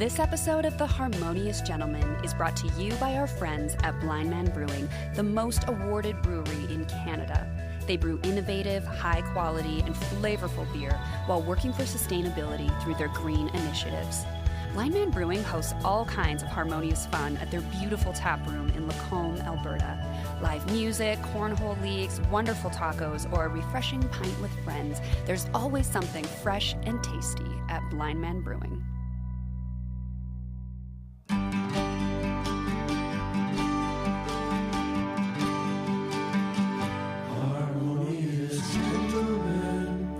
This episode of The Harmonious Gentleman is brought to you by our friends at Blind Man Brewing, the most awarded brewery in Canada. They brew innovative, high-quality, and flavorful beer while working for sustainability through their green initiatives. Blind Man Brewing hosts all kinds of harmonious fun at their beautiful tap room in Lacombe, Alberta. Live music, cornhole leagues, wonderful tacos, or a refreshing pint with friends. There's always something fresh and tasty at Blind Man Brewing.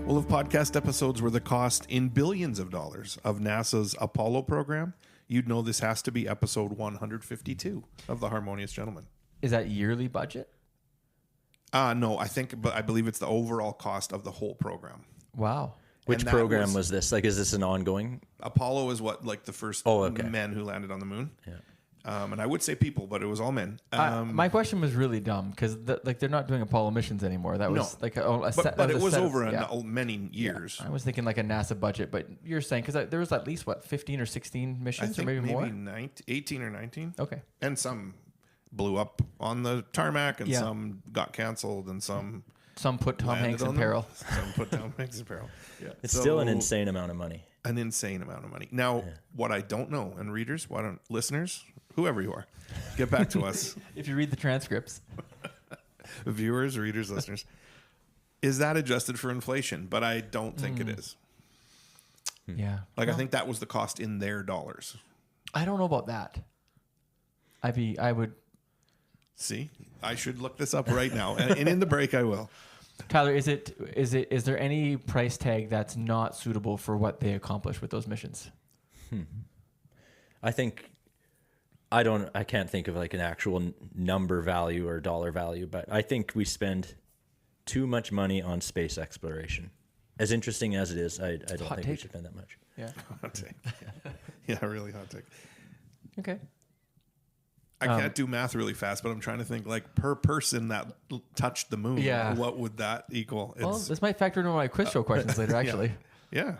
Well, if podcast episodes were the cost in billions of dollars of NASA's Apollo program, you'd know this has to be episode 152 of The Harmonious Gentleman. Is that yearly budget? No, I believe it's the overall cost of the whole program. Wow. Which program was this? Like, is this an ongoing? Apollo is the first men who landed on the moon. Yeah. And I would say people, but it was all men. My question was really dumb because they're not doing Apollo missions anymore. That was but it was over many years. Yeah. I was thinking like a NASA budget, but you're saying because there was at least 15 or 16 missions, or maybe more. 18 or 19. Okay, and some blew up on the tarmac, and some got canceled, and some put Tom Hanks in peril. Some put Tom Hanks in peril. Yeah, it's still an insane amount of money. An insane amount of money. Now, what I don't know, and readers, listeners, whoever you are, get back to us. If you read the transcripts. Viewers, readers, listeners. Is that adjusted for inflation? But I don't think it is. Yeah. I think that was the cost in their dollars. I don't know about that. I would. See, I should look this up right now. And in the break, I will. Tyler, is there any price tag that's not suitable for what they accomplish with those missions? I can't think of like an actual number value or dollar value, but I think we spend too much money on space exploration. As interesting as it is, I don't think we should spend that much. Yeah. Hot take. Yeah, really hot take. Okay. I can't do math really fast, but I'm trying to think like per person that touched the moon. Yeah. What would that equal? Well, this might factor into my quiz show questions later, actually. Yeah.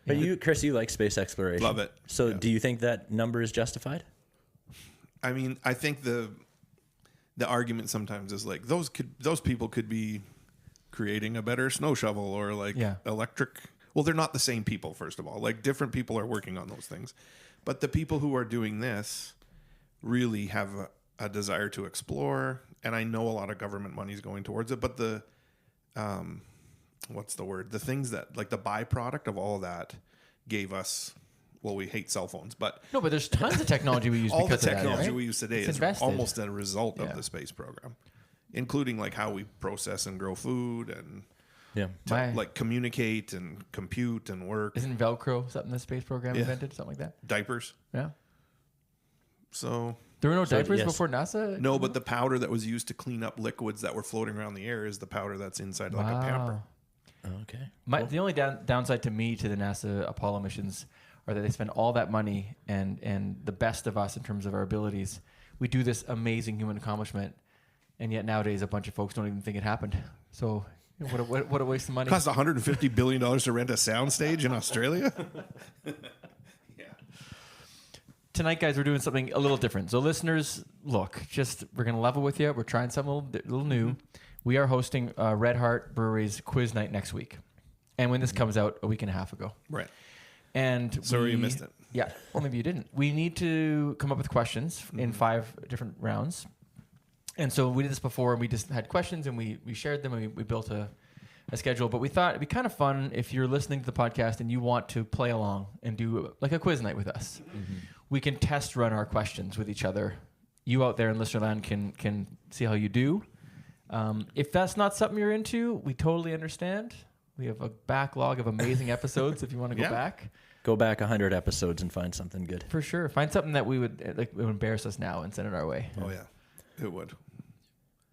But you, Chris, you like space exploration. Love it. So do you think that number is justified? I mean, I think the argument sometimes is like those people could be creating a better snow shovel or electric. Well, they're not the same people, first of all. Like different people are working on those things. But the people who are doing this really have a desire to explore, and I know a lot of government money is going towards it, but the what's the word? The things that like the byproduct of all of that gave us. Well, we hate cell phones, but no, but there's tons of technology we use. All the because technology of that, right? we use today is almost a result of the space program, including like how we process and grow food and like communicate and compute and work. Isn't Velcro something the space program invented? Something like that. Diapers. Yeah. So there were no diapers before NASA? No, but the powder that was used to clean up liquids that were floating around the air is the powder that's inside like a pamper. Okay. The only downside to the NASA Apollo missions are that they spend all that money and the best of us in terms of our abilities. We do this amazing human accomplishment, and yet nowadays a bunch of folks don't even think it happened. So what a waste of money. It costs $150 billion to rent a soundstage in Australia? Tonight, guys, we're doing something a little different. So listeners, look, we're going to level with you. We're trying something a little new. We are hosting Red Hart Brewery's quiz night next week. And when this comes out a week and a half ago. Right. And sorry you missed it. Yeah. Well, maybe you didn't. We need to come up with questions in 5 different rounds. And so we did this before, and we just had questions, and we shared them, and we built a schedule. But we thought it'd be kind of fun if you're listening to the podcast and you want to play along and do like a quiz night with us. Mm-hmm. We can test run our questions with each other. You out there in Listerland can see how you do. If that's not something you're into, we totally understand. We have a backlog of amazing episodes if you want to go back. Go back 100 episodes and find something good. For sure. Find something that would embarrass us now and send it our way. Oh, yeah. It would.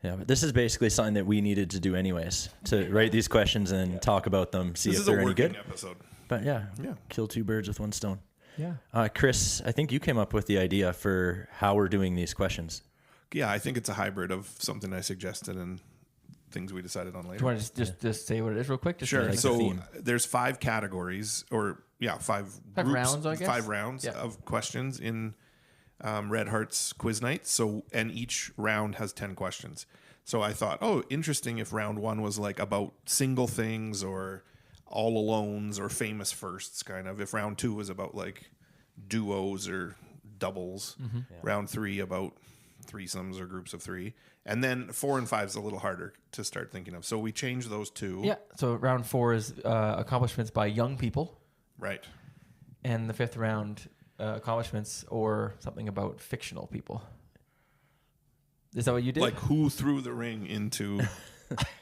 Yeah, but this is basically something that we needed to do anyways, to write these questions and talk about them, see if they're any good. Episode. But kill 2 birds with 1 stone. Yeah. Chris, I think you came up with the idea for how we're doing these questions. Yeah, I think it's a hybrid of something I suggested and things we decided on later. Do you want to just say what it is real quick? Just Sure. like So there's 5 categories, or five groups, rounds, I guess. 5 rounds of questions in Red Hart's quiz night. So, and each round has 10 questions. So I thought, interesting if round 1 was like about single things or all alones or famous firsts, kind of. If round 2 was about like duos or doubles, round 3 about threesomes or groups of 3, and then 4 and 5 is a little harder to start thinking of. So we changed those 2. Yeah. So round 4 is accomplishments by young people, Right. and the 5th round accomplishments or something about fictional people. Is that what you did? Like who threw the ring into?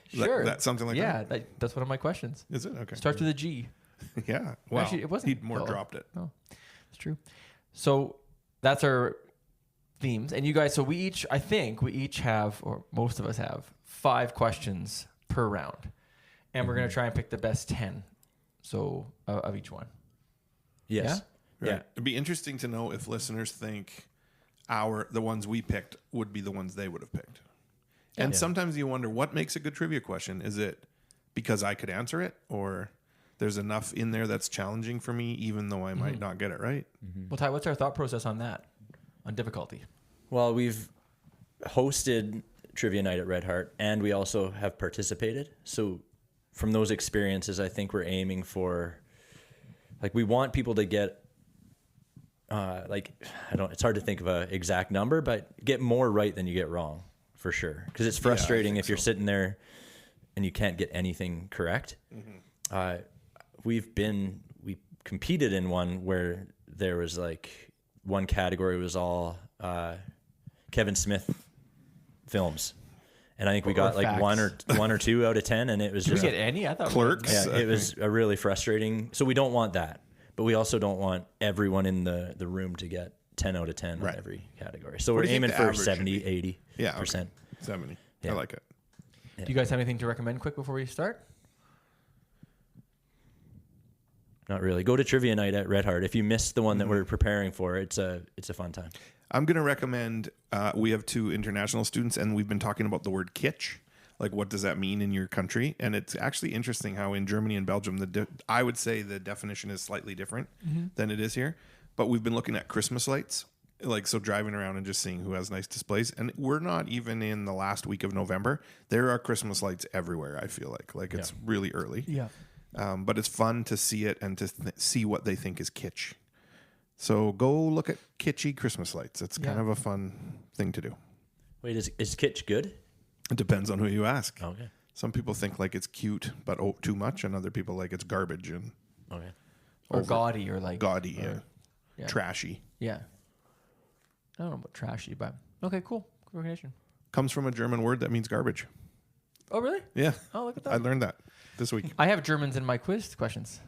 Sure. That something like that. Yeah, that's one of my questions. Is it okay? Starts with a G. Yeah. Well, Actually, it wasn't. He'd more dropped it. Oh, it's true. So that's our themes, and you guys. So I think we each have, or most of us have, 5 questions per round, and we're gonna try and pick the best 10. So of each one. Yes. Right. Yeah. It'd be interesting to know if listeners think the ones we picked would be the ones they would have picked. And sometimes you wonder, what makes a good trivia question? Is it because I could answer it, or there's enough in there that's challenging for me, even though I might not get it right? Well, Ty, what's our thought process on that? On difficulty? Well, we've hosted Trivia Night at Red Hart, and we also have participated. So from those experiences, I think we're aiming for, like, we want people to get, it's hard to think of an exact number, but get more right than you get wrong, for sure. Because it's frustrating if you're sitting there and you can't get anything correct. We competed in one where there was like one category was all Kevin Smith films, and I think we got like facts. one or 2 out of 10, and it was Did just we get any? I thought Clerks. yeah, it was a really frustrating. So we don't want that, but we also don't want everyone in the room to get 10 out of 10 Right. in every category. So What we're do you think aiming the for average 70, should be? 80 Yeah. percent. Okay. 70. Yeah. I like it. Do you guys have anything to recommend quick before we start? Not really. Go to Trivia Night at Red Hart. If you missed the one that we're preparing for, it's a fun time. I'm going to recommend, we have 2 international students, and we've been talking about the word kitsch. Like, what does that mean in your country? And it's actually interesting how in Germany and Belgium, I would say the definition is slightly different than it is here. But we've been looking at Christmas lights, like, so driving around and just seeing who has nice displays. And we're not even in the last week of November. There are Christmas lights everywhere, I feel like. It's really early. Yeah. But it's fun to see it and to see what they think is kitsch. So go look at kitschy Christmas lights. It's kind of a fun thing to do. Wait, is kitsch good? It depends on who you ask. Okay. Some people think like it's cute, but too much, and other people like it's garbage and Okay. Or gaudy, or like gaudy, yeah. trashy. Yeah. I don't know about trashy, but okay, cool. Good recognition. Comes from a German word that means garbage. Oh, really? Yeah. Oh, look at that. I learned that this week. I have Germans in my quiz questions.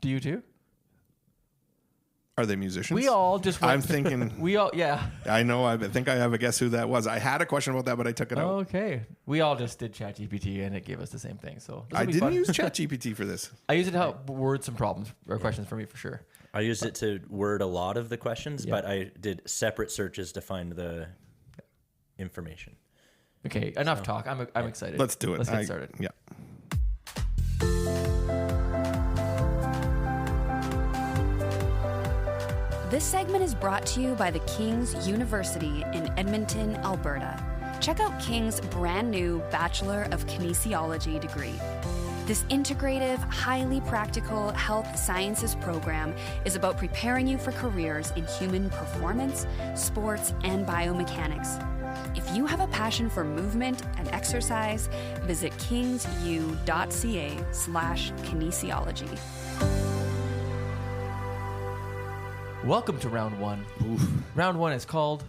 Do you too? Are they musicians? We all just went I'm thinking. We all, yeah. I know. I think I have a guess who that was. I had a question about that, but I took it out. Okay. We all just did ChatGPT and it gave us the same thing. So I didn't use ChatGPT for this. I use it to help word some problems or questions for me for sure. I used it to word a lot of the questions, but I did separate searches to find the information. Okay, enough talk. I'm excited. Let's do it. Let's get started. Yeah. This segment is brought to you by the King's University in Edmonton, Alberta. Check out King's brand new Bachelor of Kinesiology degree. This integrative, highly practical health sciences program is about preparing you for careers in human performance, sports, and biomechanics. If you have a passion for movement and exercise, visit kingsu.ca/kinesiology. Welcome to round one. Round one is called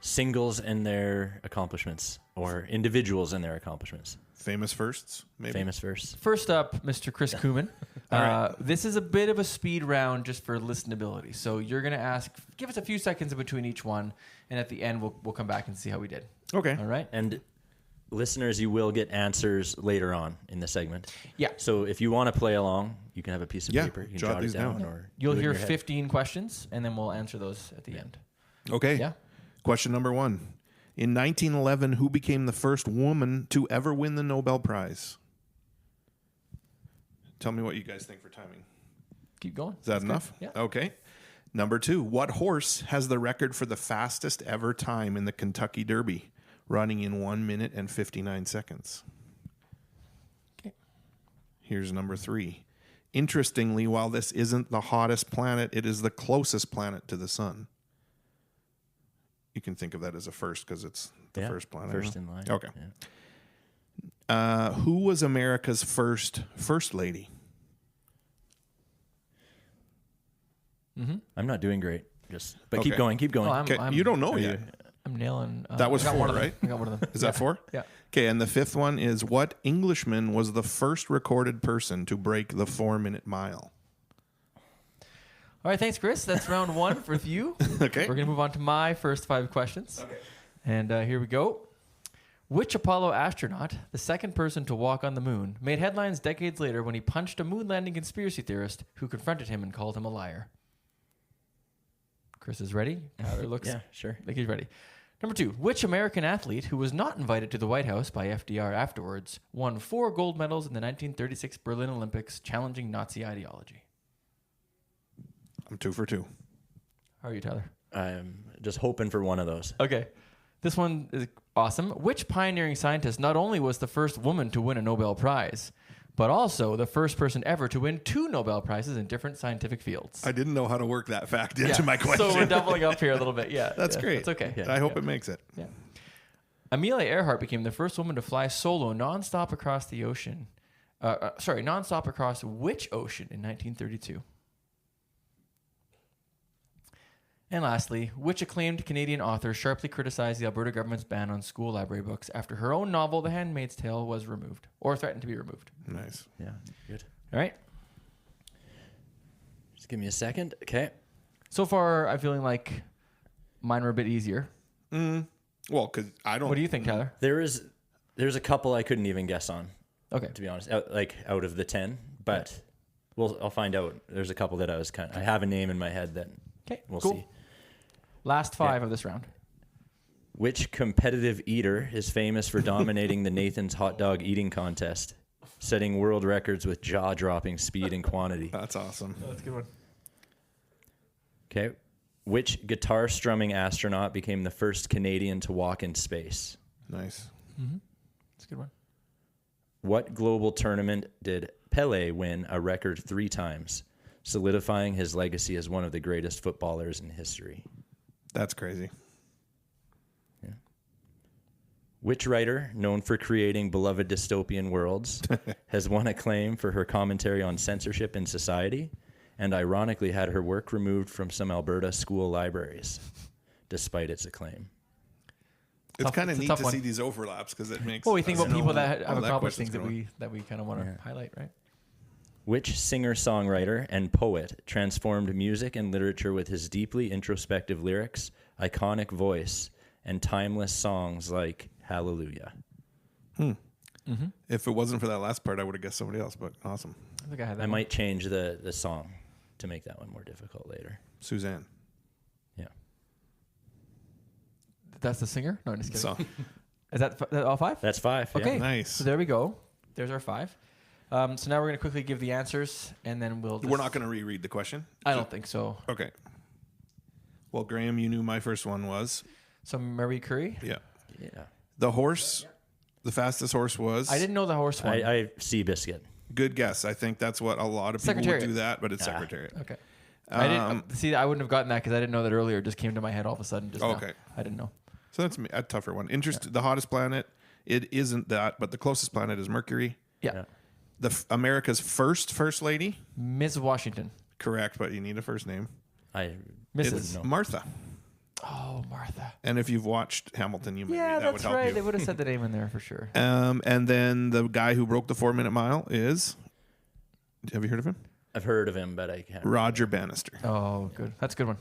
Singles and their accomplishments, or individuals and their accomplishments. Famous firsts, maybe. Famous first. First up, Mr. Chris Kuhlman. right. This is a bit of a speed round just for listenability. So you're going to give us a few seconds in between each one, and at the end we'll come back and see how we did. Okay. All right? And listeners, you will get answers later on in the segment. Yeah. So if you want to play along, you can have a piece of paper. You can jot jot these it down. down. Or You'll do it in hear your head. 15 questions, and then we'll answer those at the end. Okay. Yeah? Question number 1. In 1911, who became the first woman to ever win the Nobel Prize? Tell me what you guys think for timing. Keep going. Is that enough? Yeah. Okay. Number 2, what horse has the record for the fastest ever time in the Kentucky Derby, running in 1 minute and 59 seconds? Okay. Here's number 3. Interestingly, while this isn't the hottest planet, it is the closest planet to the sun. You can think of that as a first because it's the first planet. First in line. Okay. Yeah. Who was America's first lady? I'm not doing great. But Okay. keep going. Keep going. Oh, Okay, you don't know yet. I'm nailing. That was I got 4, one of them. right? I got one of them. Is that 4? Yeah. Okay, and the 5th one is what Englishman was the first recorded person to break the 4-minute mile? All right, thanks, Chris. That's round 1 for you. Okay. We're going to move on to my first 5 questions. Okay. And here we go. Which Apollo astronaut, the second person to walk on the moon, made headlines decades later when he punched a moon landing conspiracy theorist who confronted him and called him a liar? Chris is ready. Tyler looks Yeah, sure. like he's ready. Number 2, which American athlete who was not invited to the White House by FDR afterwards won 4 gold medals in the 1936 Berlin Olympics challenging Nazi ideology? I'm 2 for 2. How are you, Tyler? I'm just hoping for one of those. Okay. This one is awesome. Which pioneering scientist not only was the first woman to win a Nobel Prize, but also the first person ever to win 2 Nobel Prizes in different scientific fields? I didn't know how to work that fact into my question. So we're doubling up here a little bit. Yeah. That's great. That's okay. I hope it makes it. Yeah. Amelia Earhart became the first woman to fly solo nonstop across the ocean. Nonstop across which ocean in 1932? And lastly, which acclaimed Canadian author sharply criticized the Alberta government's ban on school library books after her own novel, The Handmaid's Tale, was removed or threatened to be removed? Nice. Yeah, good. All right. Just give me a second. Okay. So far, I'm feeling like mine were a bit easier. Well, because I don't. What do you think, Tyler? There's a couple I couldn't even guess on, Okay. to be honest, out of the 10, but I'll find out. There's a couple that I have a name in my head that we'll cool. see. Last 5 of this round. Which competitive eater is famous for dominating the Nathan's hot dog eating contest, setting world records with jaw-dropping speed and quantity? That's awesome. That's a good one. Okay. Which guitar strumming astronaut became the first Canadian to walk in space? Nice. That's a good one. What global tournament did Pelé win a record 3 times, solidifying his legacy as one of the greatest footballers in history? That's crazy. Yeah. Which writer, known for creating beloved dystopian worlds, has won acclaim for her commentary on censorship in society, and ironically had her work removed from some Alberta school libraries, despite its acclaim? It's kind of it's a neat tough to one. see these overlaps because it makes. Well, we think us about people know that how have accomplished question's things that going. we kind of want to highlight, right? Which singer-songwriter and poet transformed music and literature with his deeply introspective lyrics, iconic voice, and timeless songs like Hallelujah? If it wasn't for that last part, I would have guessed somebody else. But awesome, I think I had that. I might change the song to make that one more difficult later. Suzanne. Yeah. That's the singer? No, I'm just kidding. So Is that all 5? That's 5. Okay. Yeah. nice. So there we go. There's our 5. So now we're going to quickly give the answers, and then we'll. We're not going to reread the question. I don't think so. Okay. Well, Graham, you knew my first one was. So Marie Curie. Yeah. Yeah. The horse. The fastest horse was. I didn't know the horse one. I Seabiscuit. Good guess. I think that's what a lot of people would Secretariat. do that, but it's Secretariat. Okay. I didn't see. I wouldn't have gotten that because I didn't know that earlier. It just came to my head all of a sudden. Just now. Okay. I didn't know. So that's a tougher one. The hottest planet. It isn't that, but the closest planet is Mercury. Yeah. America's first lady. Ms. Washington. Correct, but you need a first name. I Mrs. It's know. Martha. Oh, Martha. And if you've watched Hamilton, you maybe that would that's help right. you. They would have said the name in there for sure. And then the guy who broke the 4-minute mile is. Have you heard of him? I've heard of him, but I can't. Roger Bannister. Oh, good. That's a good one.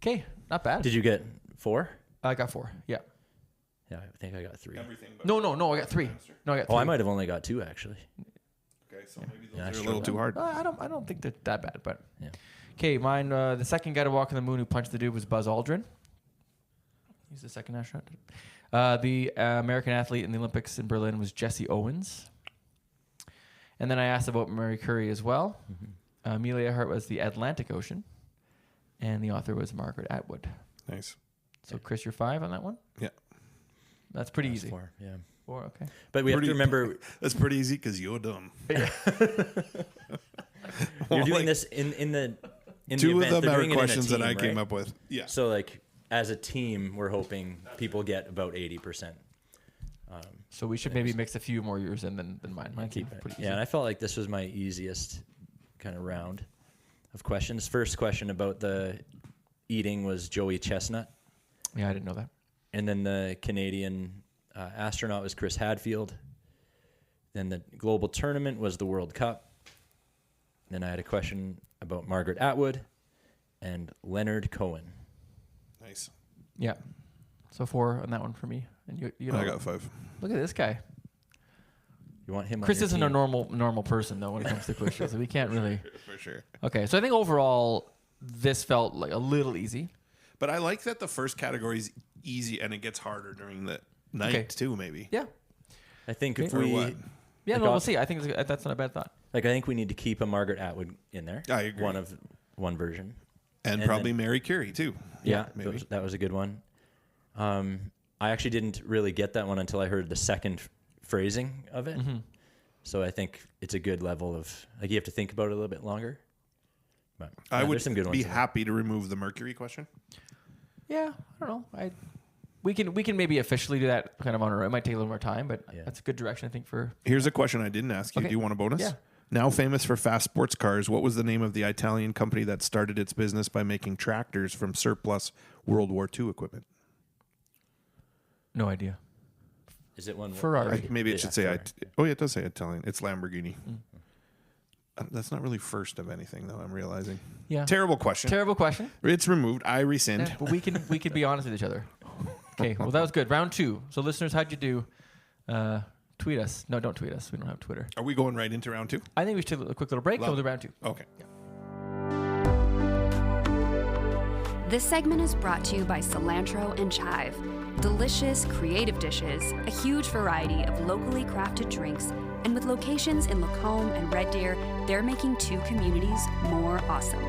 Okay, not bad. Did you get 4? I got 4. Yeah. Yeah, I think I got 3. Everything but No. I got 3. No, I got 3. Oh, I might have only got 2 actually. Okay, so maybe those Yeah, are a sure. little too hard. I don't think they're that bad, but Yeah. okay. Mine. The second guy to walk on the moon who punched the dude was Buzz Aldrin. He's the second astronaut. The American athlete in the Olympics in Berlin was Jesse Owens. And then I asked about Marie Curie as well. Amelia Earhart was the Atlantic Ocean. And the author was Margaret Atwood. Nice. So, Chris, you're 5 on that one? Yeah. That's pretty easy. 4, yeah. 4, okay. But we have to remember... That's pretty easy because you're dumb. You're doing this in the two event. of them are doing questions it in a that I team, came right? up with. Yeah. So, like, as a team, we're hoping people get about 80%. So we should maybe mix a few more yours in than mine. Mine seemed pretty easy. Yeah, and I felt like this was my easiest kind of round of questions. First question about the eating was Joey Chestnut. Yeah, I didn't know that. And then the Canadian astronaut was Chris Hadfield. Then the global tournament was the World Cup. Then I had a question about Margaret Atwood and Leonard Cohen. Nice. Yeah. So 4 on that one for me. And you know, I got 5. Look at this guy. You want him Chris on your isn't team? a normal person, though, when it comes to quiz shows. So we can't really... For sure. Okay, so I think overall, this felt like a little easy. But I like that the first category is easy and it gets harder during the night too, maybe. Yeah. I think if Or we... what? Yeah, Like no, we'll see. I think that's not a bad thought. Like, I think we need to keep a Margaret Atwood in there. I agree. One version. And probably Marie Curie, too. Yeah, maybe. that was a good one. I actually didn't really get that one until I heard the second phrasing of it. So I think it's a good level of, like, you have to think about it a little bit longer. But I would there's some good ones be in there. happy to remove the Mercury question. Yeah, I don't know. We can maybe officially do that kind of on our own. It might take a little more time, but that's a good direction, I think, for... Here's a question I didn't ask you. Okay. Do you want a bonus? Yeah. Now famous for fast sports cars, what was the name of the Italian company that started its business by making tractors from surplus World War II equipment? No idea. Is it one? Ferrari. Maybe it Yeah, should say... Ferrari. Oh, yeah, it does say Italian. It's Lamborghini. That's not really first of anything, though, I'm realizing. Yeah. Terrible question. Terrible question. It's removed. I rescind. Yeah, but we can be honest with each other. Okay, well, that was good. Round 2. So, listeners, how'd you do? Tweet us. No, don't tweet us. We don't have Twitter. Are we going right into round 2? I think we should take a quick little break. We'll do round 2. Okay. This segment is brought to you by Cilantro and Chive. Delicious, creative dishes, a huge variety of locally crafted drinks, and with locations in Lacombe and Red Deer, they're making 2 communities more awesome.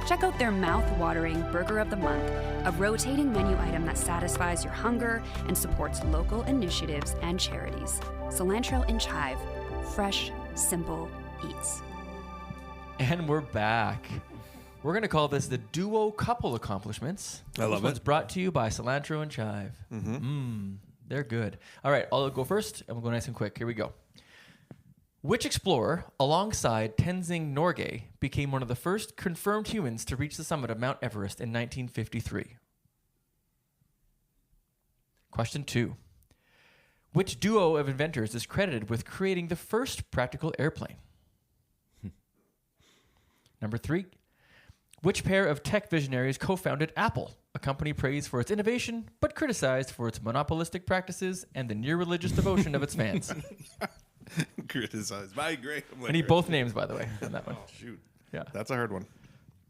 Check out their mouth-watering Burger of the Month, a rotating menu item that satisfies your hunger and supports local initiatives and charities. Cilantro and Chive. Fresh, simple eats. And we're back. We're going to call this the Duo Couple Accomplishments. I love This one's it. brought to you by Cilantro and Chive. They're good. All right, I'll go first, and we'll go nice and quick. Here we go. Which explorer, alongside Tenzing Norgay, became one of the first confirmed humans to reach the summit of Mount Everest in 1953? Question 2. Which duo of inventors is credited with creating the first practical airplane? Number 3. Which pair of tech visionaries co-founded Apple, a company praised for its innovation but criticized for its monopolistic practices and the near-religious devotion of its fans? Criticized by Graham. I need both names, by the way, on that one. Oh, shoot. Yeah. That's a hard one.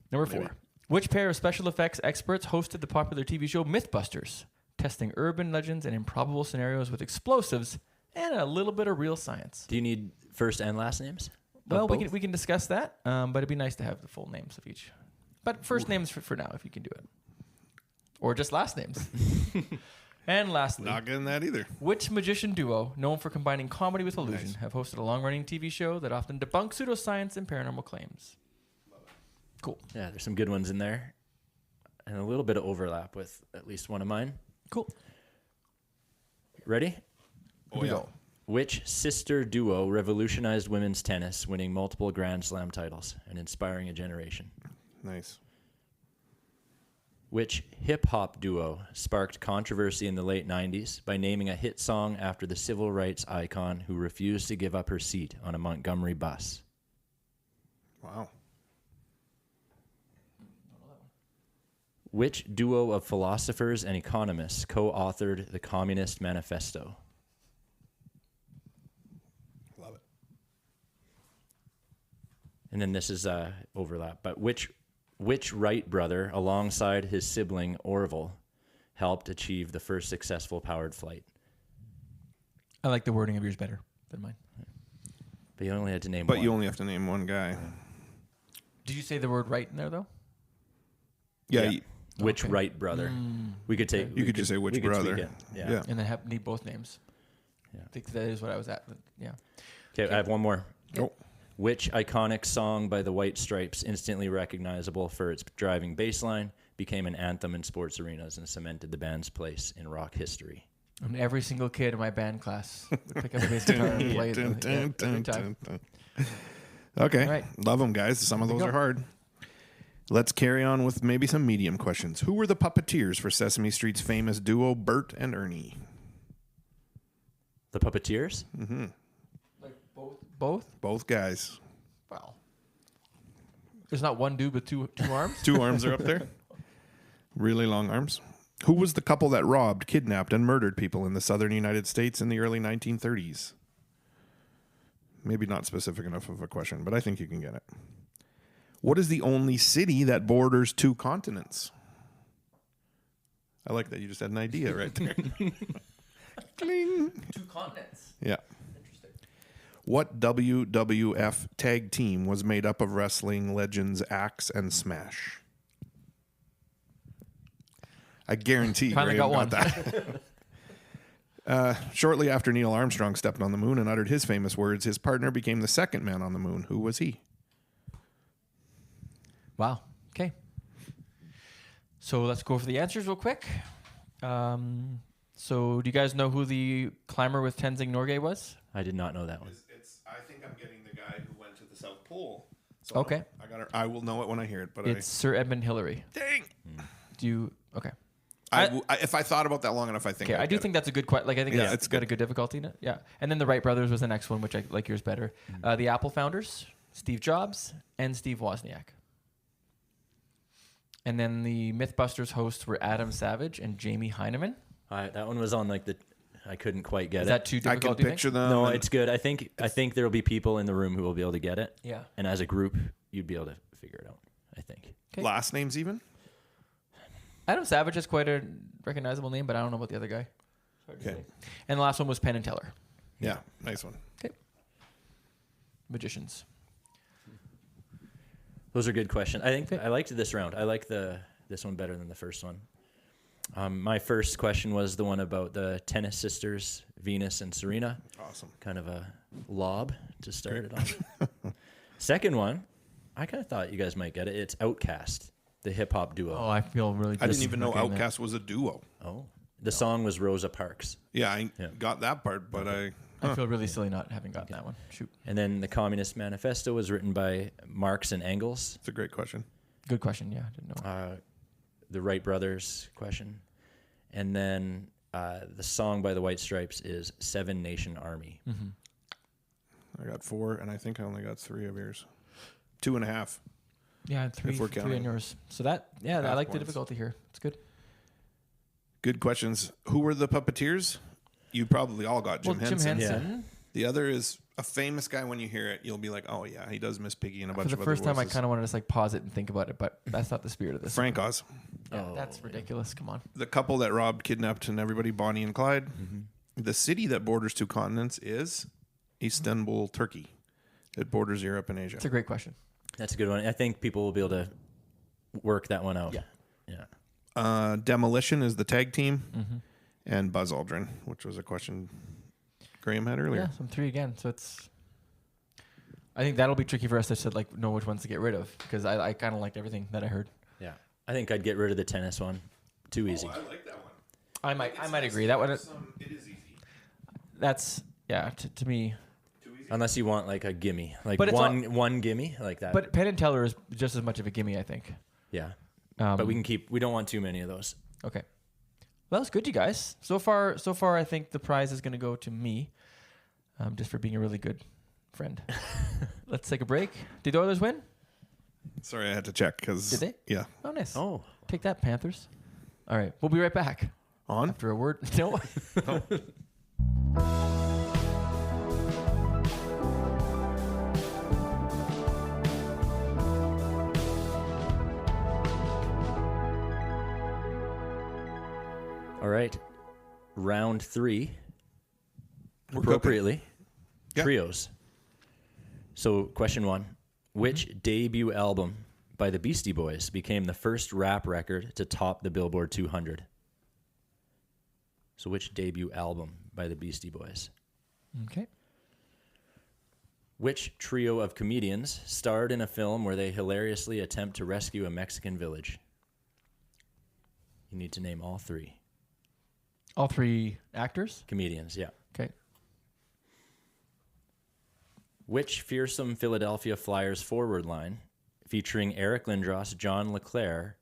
Number 4. Maybe. Which pair of special effects experts hosted the popular TV show Mythbusters, testing urban legends and improbable scenarios with explosives and a little bit of real science? Do you need first and last names? Well, Both? we can discuss that, but it'd be nice to have the full names of each. But first names for now, if you can do it. Or just last names. And lastly, Not getting that either. which magician duo, known for combining comedy with illusion, have hosted a long-running TV show that often debunks pseudoscience and paranormal claims? Cool. Yeah, there's some good ones in there. And a little bit of overlap with at least one of mine. Cool. Ready? Here Oh, we yeah. go. Which sister duo revolutionized women's tennis, winning multiple Grand Slam titles and inspiring a generation? Nice. Which hip-hop duo sparked controversy in the late 90s by naming a hit song after the civil rights icon who refused to give up her seat on a Montgomery bus? Wow. Which duo of philosophers and economists co-authored the Communist Manifesto? Love it. And then this is overlap, but which Wright brother, alongside his sibling Orville, helped achieve the first successful powered flight? I like the wording of yours better than mine. But you only had to name But one. you only have to name one guy. Did you say the word right in there, though? Yeah. Which Wright brother? We could take. You could just say which brother. Yeah. And then need both names. Yeah. I think that is what I was at. Yeah. Okay, I have one more. Oh. Which iconic song by the White Stripes, instantly recognizable for its driving bass line, became an anthem in sports arenas and cemented the band's place in rock history? And every single kid in my band class would pick up a bass guitar and play it every time. Okay. All right. Love them, guys. Some of those are hard. Let's carry on with maybe some medium questions. Who were the puppeteers for Sesame Street's famous duo Bert and Ernie? The Puppeteers? Mm-hmm. Like both? Both guys. Wow. There's not one dude with two arms? Two arms are up there. Really long arms. Who was the couple that robbed, kidnapped, and murdered people in the southern United States in the early 1930s? Maybe not specific enough of a question, but I think you can get it. What is the only city that borders 2 continents? I like that you just had an idea right there. Cling. 2 continents. Yeah. Interesting. What WWF tag team was made up of wrestling legends Axe and Smash? I guarantee you Finally got one. that. Shortly after Neil Armstrong stepped on the moon and uttered his famous words, his partner became the second man on the moon. Who was he? Wow. Okay. So let's go for the answers real quick. So do you guys know who the climber with Tenzing Norgay was? I did not know that one. I think I'm getting the guy who went to the South Pole. So Okay. I will know it when I hear it. But It's Sir Edmund Hillary. dang. Do you? Okay. If I thought about that long enough, I think. Okay, I do think that's a good question. Like, I think it's got a good difficulty in it. Yeah. And then the Wright brothers was the next one, which I like yours better. The Apple founders, Steve Jobs and Steve Wozniak. And then the Mythbusters hosts were Adam Savage and Jamie Heineman. That one was on like the. I couldn't quite get Is it. that too I difficult? can picture them. No, it's good. I think there will be people in the room who will be able to get it. Yeah. And as a group, you'd be able to figure it out. I think. Okay. Last names even. Adam Savage is quite a recognizable name, but I don't know about the other guy. Okay. And the last one was Penn and Teller. Yeah, nice one. Okay. Magicians. Those are good questions. I think I liked this round. I like this one better than the first one. My first question was the one about the tennis sisters, Venus and Serena. Awesome. Kind of a lob to start it off. Second one, I kind of thought you guys might get it. It's Outkast, the hip hop duo. Oh, I feel really. I didn't even know Outkast was a duo. Oh, the song was Rosa Parks. Yeah, I got that part, but I feel really silly not having gotten that one. Shoot. And then the Communist Manifesto was written by Marx and Engels. It's a great question. Good question. Yeah, I didn't know. The Wright brothers question. And then the song by the White Stripes is Seven Nation Army. Mm-hmm. I got 4, and I think I only got 3 of yours. 2.5. Yeah, three we're on counting. yours. So that, I like the points. difficulty here. It's good. Good questions. Who were the puppeteers? You probably all got Jim Henson. Jim Henson. The other is a famous guy. When you hear it, you'll be like, "Oh yeah, he does Miss Piggy and a bunch For of the other first time, I voices. kind of want to just like pause it and think about it, but that's not the spirit of this. Frank Oz, Yeah, that's ridiculous. Come on. the couple that robbed, kidnapped, and everybody, Bonnie and Clyde. The city that borders 2 continents is Istanbul, Turkey. It borders Europe and Asia. It's a great question. That's a good one. I think people will be able to work that one out. Yeah. Demolition is the tag team, and Buzz Aldrin, which was a question Graham had earlier. Yeah, so I'm 3 again. So it's. I think that'll be tricky for us to like know which ones to get rid of because I kind of liked everything that I heard. Yeah. I think I'd get rid of the tennis one. Too easy. I like that one. I might agree. That one. It is easy. That's to me. Unless you want like a gimme, like But it's one gimme like that. But Penn and Teller is just as much of a gimme, I think. yeah. But we don't want too many of those. Okay. Well, it's good, you guys. So far, I think the prize is going to go to me, just for being a really good friend. Let's take a break. Did the Oilers win? Sorry, I had to check because. Did they? Yeah. Oh, nice. Oh. Take that, Panthers. All right. We'll be right back. On. After a word. No. All right. Round 3. We're Appropriately. Yeah. Trios. So, question 1. Which debut album by the Beastie Boys became the first rap record to top the Billboard 200? So, which debut album by the Beastie Boys? Okay. Which trio of comedians starred in a film where they hilariously attempt to rescue a Mexican village? You need to name all 3. All 3 actors? Comedians, yeah. Okay. Which fearsome Philadelphia Flyers forward line featuring Eric Lindros, John LeClaire...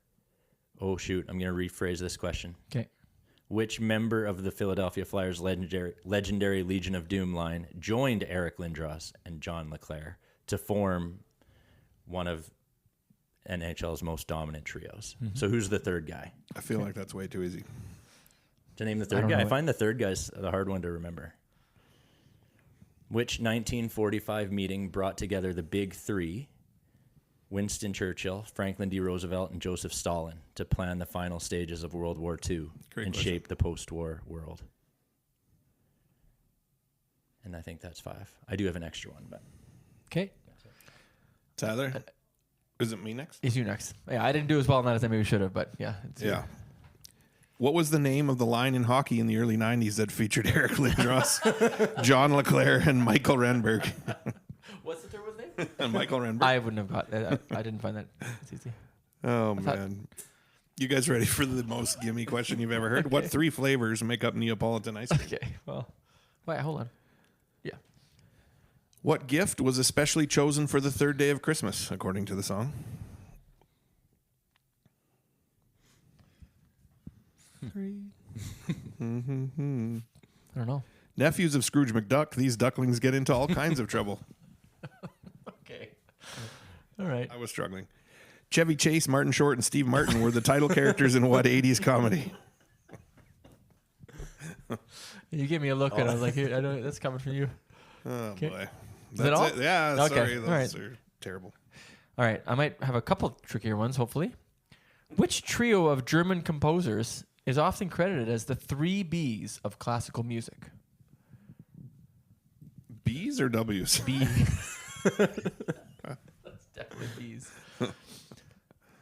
Oh, shoot. I'm going to rephrase this question. Okay. Which member of the Philadelphia Flyers legendary Legion of Doom line joined Eric Lindros and John LeClaire to form one of NHL's most dominant trios? So who's the third guy? I feel like that's way too easy. To name the third guy? I find the third guy's the hard one to remember. Which 1945 meeting brought together the Big Three, Winston Churchill, Franklin D. Roosevelt, and Joseph Stalin, to plan the final stages of World War II and shape the post-war world? And I think that's 5. I do have an extra one, but... Okay. Tyler? Is it me next? It's you next. Yeah, I didn't do as well on that as I maybe should have, but yeah. Yeah. What was the name of the line in hockey in the early 90s that featured Eric Lindros, John LeClaire, and Michael Renberg? What's the third one's name? And Michael Renberg. I wouldn't have got that. I didn't find that. It's easy. Oh, man. You guys ready for the most gimme question you've ever heard? What 3 flavors make up Neapolitan ice cream? Okay, well, wait, hold on. Yeah. What gift was especially chosen for the third day of Christmas, according to the song? I don't know. Nephews of Scrooge McDuck, these ducklings get into all kinds of trouble. Okay. All right. I was struggling. Chevy Chase, Martin Short, and Steve Martin were the title characters in what 80s comedy? You gave me a look, and I was like, "Here, I know that's coming from you." Oh, boy. Is that all? Yeah, Okay. sorry. All right. Those are terrible. All right. I might have a couple trickier ones, hopefully. Which trio of German composers is often credited as the 3 Bs of classical music? B's or W's? B's. That's definitely B's.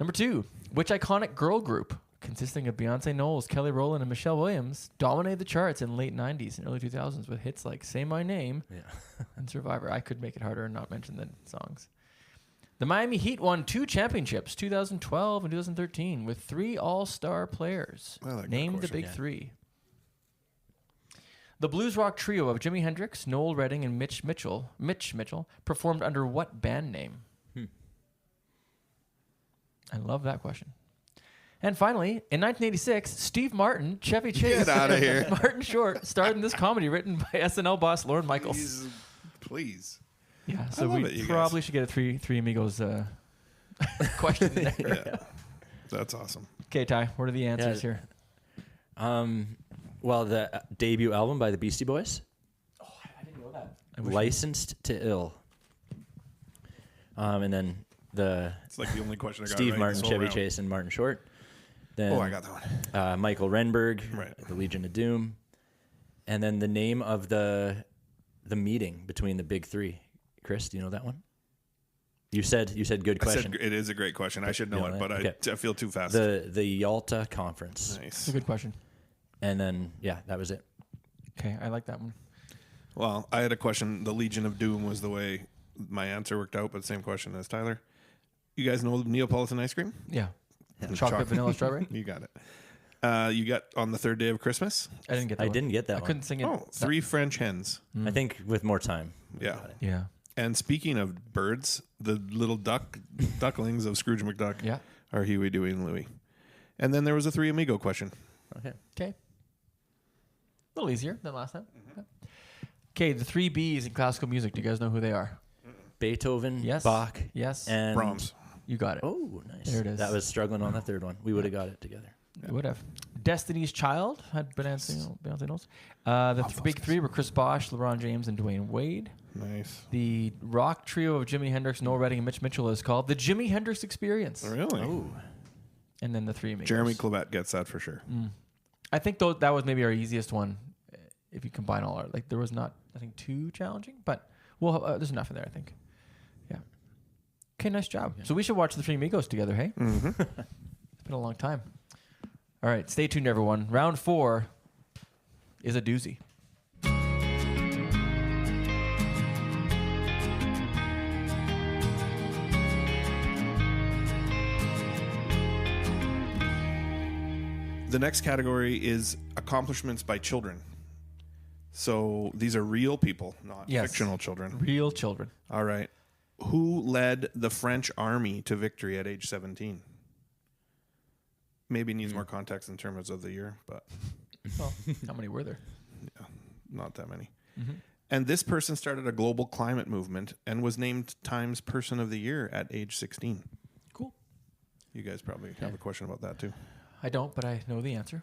Number 2. Which iconic girl group, consisting of Beyonce Knowles, Kelly Rowland, and Michelle Williams, dominated the charts in the late 90s and early 2000s with hits like Say My Name and Survivor? I could make it harder and not mention the songs. The Miami Heat won 2 championships, 2012 and 2013, with 3 all-star players. Name the big 3. The blues rock trio of Jimi Hendrix, Noel Redding, and Mitch Mitchell performed under what band name? I love that question. And finally, in 1986, Steve Martin, Chevy Chase, Get out of here. and Martin Short starred in this comedy written by SNL boss Lorne Michaels. Please. Yeah, so we probably should get a Three Amigos question there. Yeah. That's awesome. Okay, Ty, what are the answers here? Well, the debut album by the Beastie Boys. Oh, I didn't know that. Licensed to Ill. And then it's like the only question I got Steve right Martin, Chevy Chase, and Martin Short. Then, I got that one. Michael Renberg, Right. the Legion of Doom. And then the name of the meeting between the big 3. Chris, do you know that one? You said good question. It is a great question. I should know it, but okay. I feel too fast. The Yalta Conference. Nice. It's a good question. And then, that was it. Okay, I like that one. Well, I had a question. The Legion of Doom was the way my answer worked out, but same question as Tyler. You guys know Neapolitan ice cream? Yeah. Chocolate, vanilla, strawberry? You got it. You got On the Third Day of Christmas? I didn't get that I one. didn't get that I one. couldn't sing it. Oh, 3 French hens. I think with more time. Yeah. Yeah. And speaking of birds, the little ducklings of Scrooge McDuck are Huey, Dewey, and Louie. And then there was a 3 Amigo question. Okay. A little easier than last time. Okay, the 3 Bs in classical music. Do you guys know who they are? Beethoven, Yes. Bach, Yes. and Brahms. You got it. Oh, nice. There it is. That was struggling on the third one. We would have got it together. You would have. Destiny's Child had Beyonce Knowles. The big 3 were Chris Bosh, LeBron James, and Dwayne Wade. Nice. The rock trio of Jimi Hendrix, Noel Redding, and Mitch Mitchell is called the Jimi Hendrix Experience. Really? Oh. And then the 3 Amigos. Jeremy Clavette gets that for sure. I think that was maybe our easiest one. If you combine all our, like, there was not, I think, too challenging, but there's enough in there, I think. Yeah. Okay, nice job. Yeah. So we should watch The Three Amigos together, hey? Mm-hmm. It's been a long time. All right, stay tuned, everyone. Round 4 is a doozy. The next category is accomplishments by children. So these are real people, not fictional children. Real children. All right. Who led the French army to victory at age 17? Maybe needs more context in terms of the year, but... Well, how many were there? Yeah, not that many. Mm-hmm. And this person started a global climate movement and was named Times Person of the Year at age 16. Cool. You guys probably have a question about that too. I don't, but I know the answer.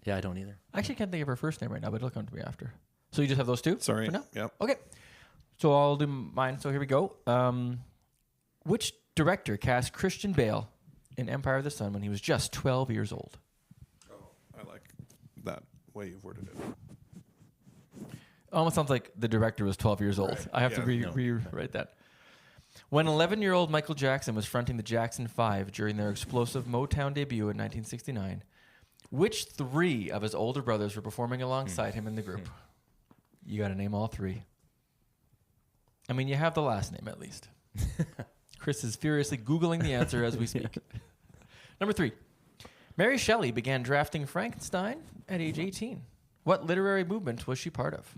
Yeah, I don't either. I actually can't think of her first name right now, but it'll come to me after. So you just have those two? Sorry. For now? Yep. Okay. So I'll do mine. So here we go. Which director cast Christian Bale in Empire of the Sun when he was just 12 years old? Oh, I like that way you've worded it. Almost sounds like the director was 12 years old. Right. I have to rewrite that. When 11-year-old Michael Jackson was fronting the Jackson 5 during their explosive Motown debut in 1969, which 3 of his older brothers were performing alongside him in the group? You got to name all 3. I mean, you have the last name at least. Chris is furiously Googling the answer as we speak. Number 3. Mary Shelley began drafting Frankenstein at age 18. What literary movement was she part of?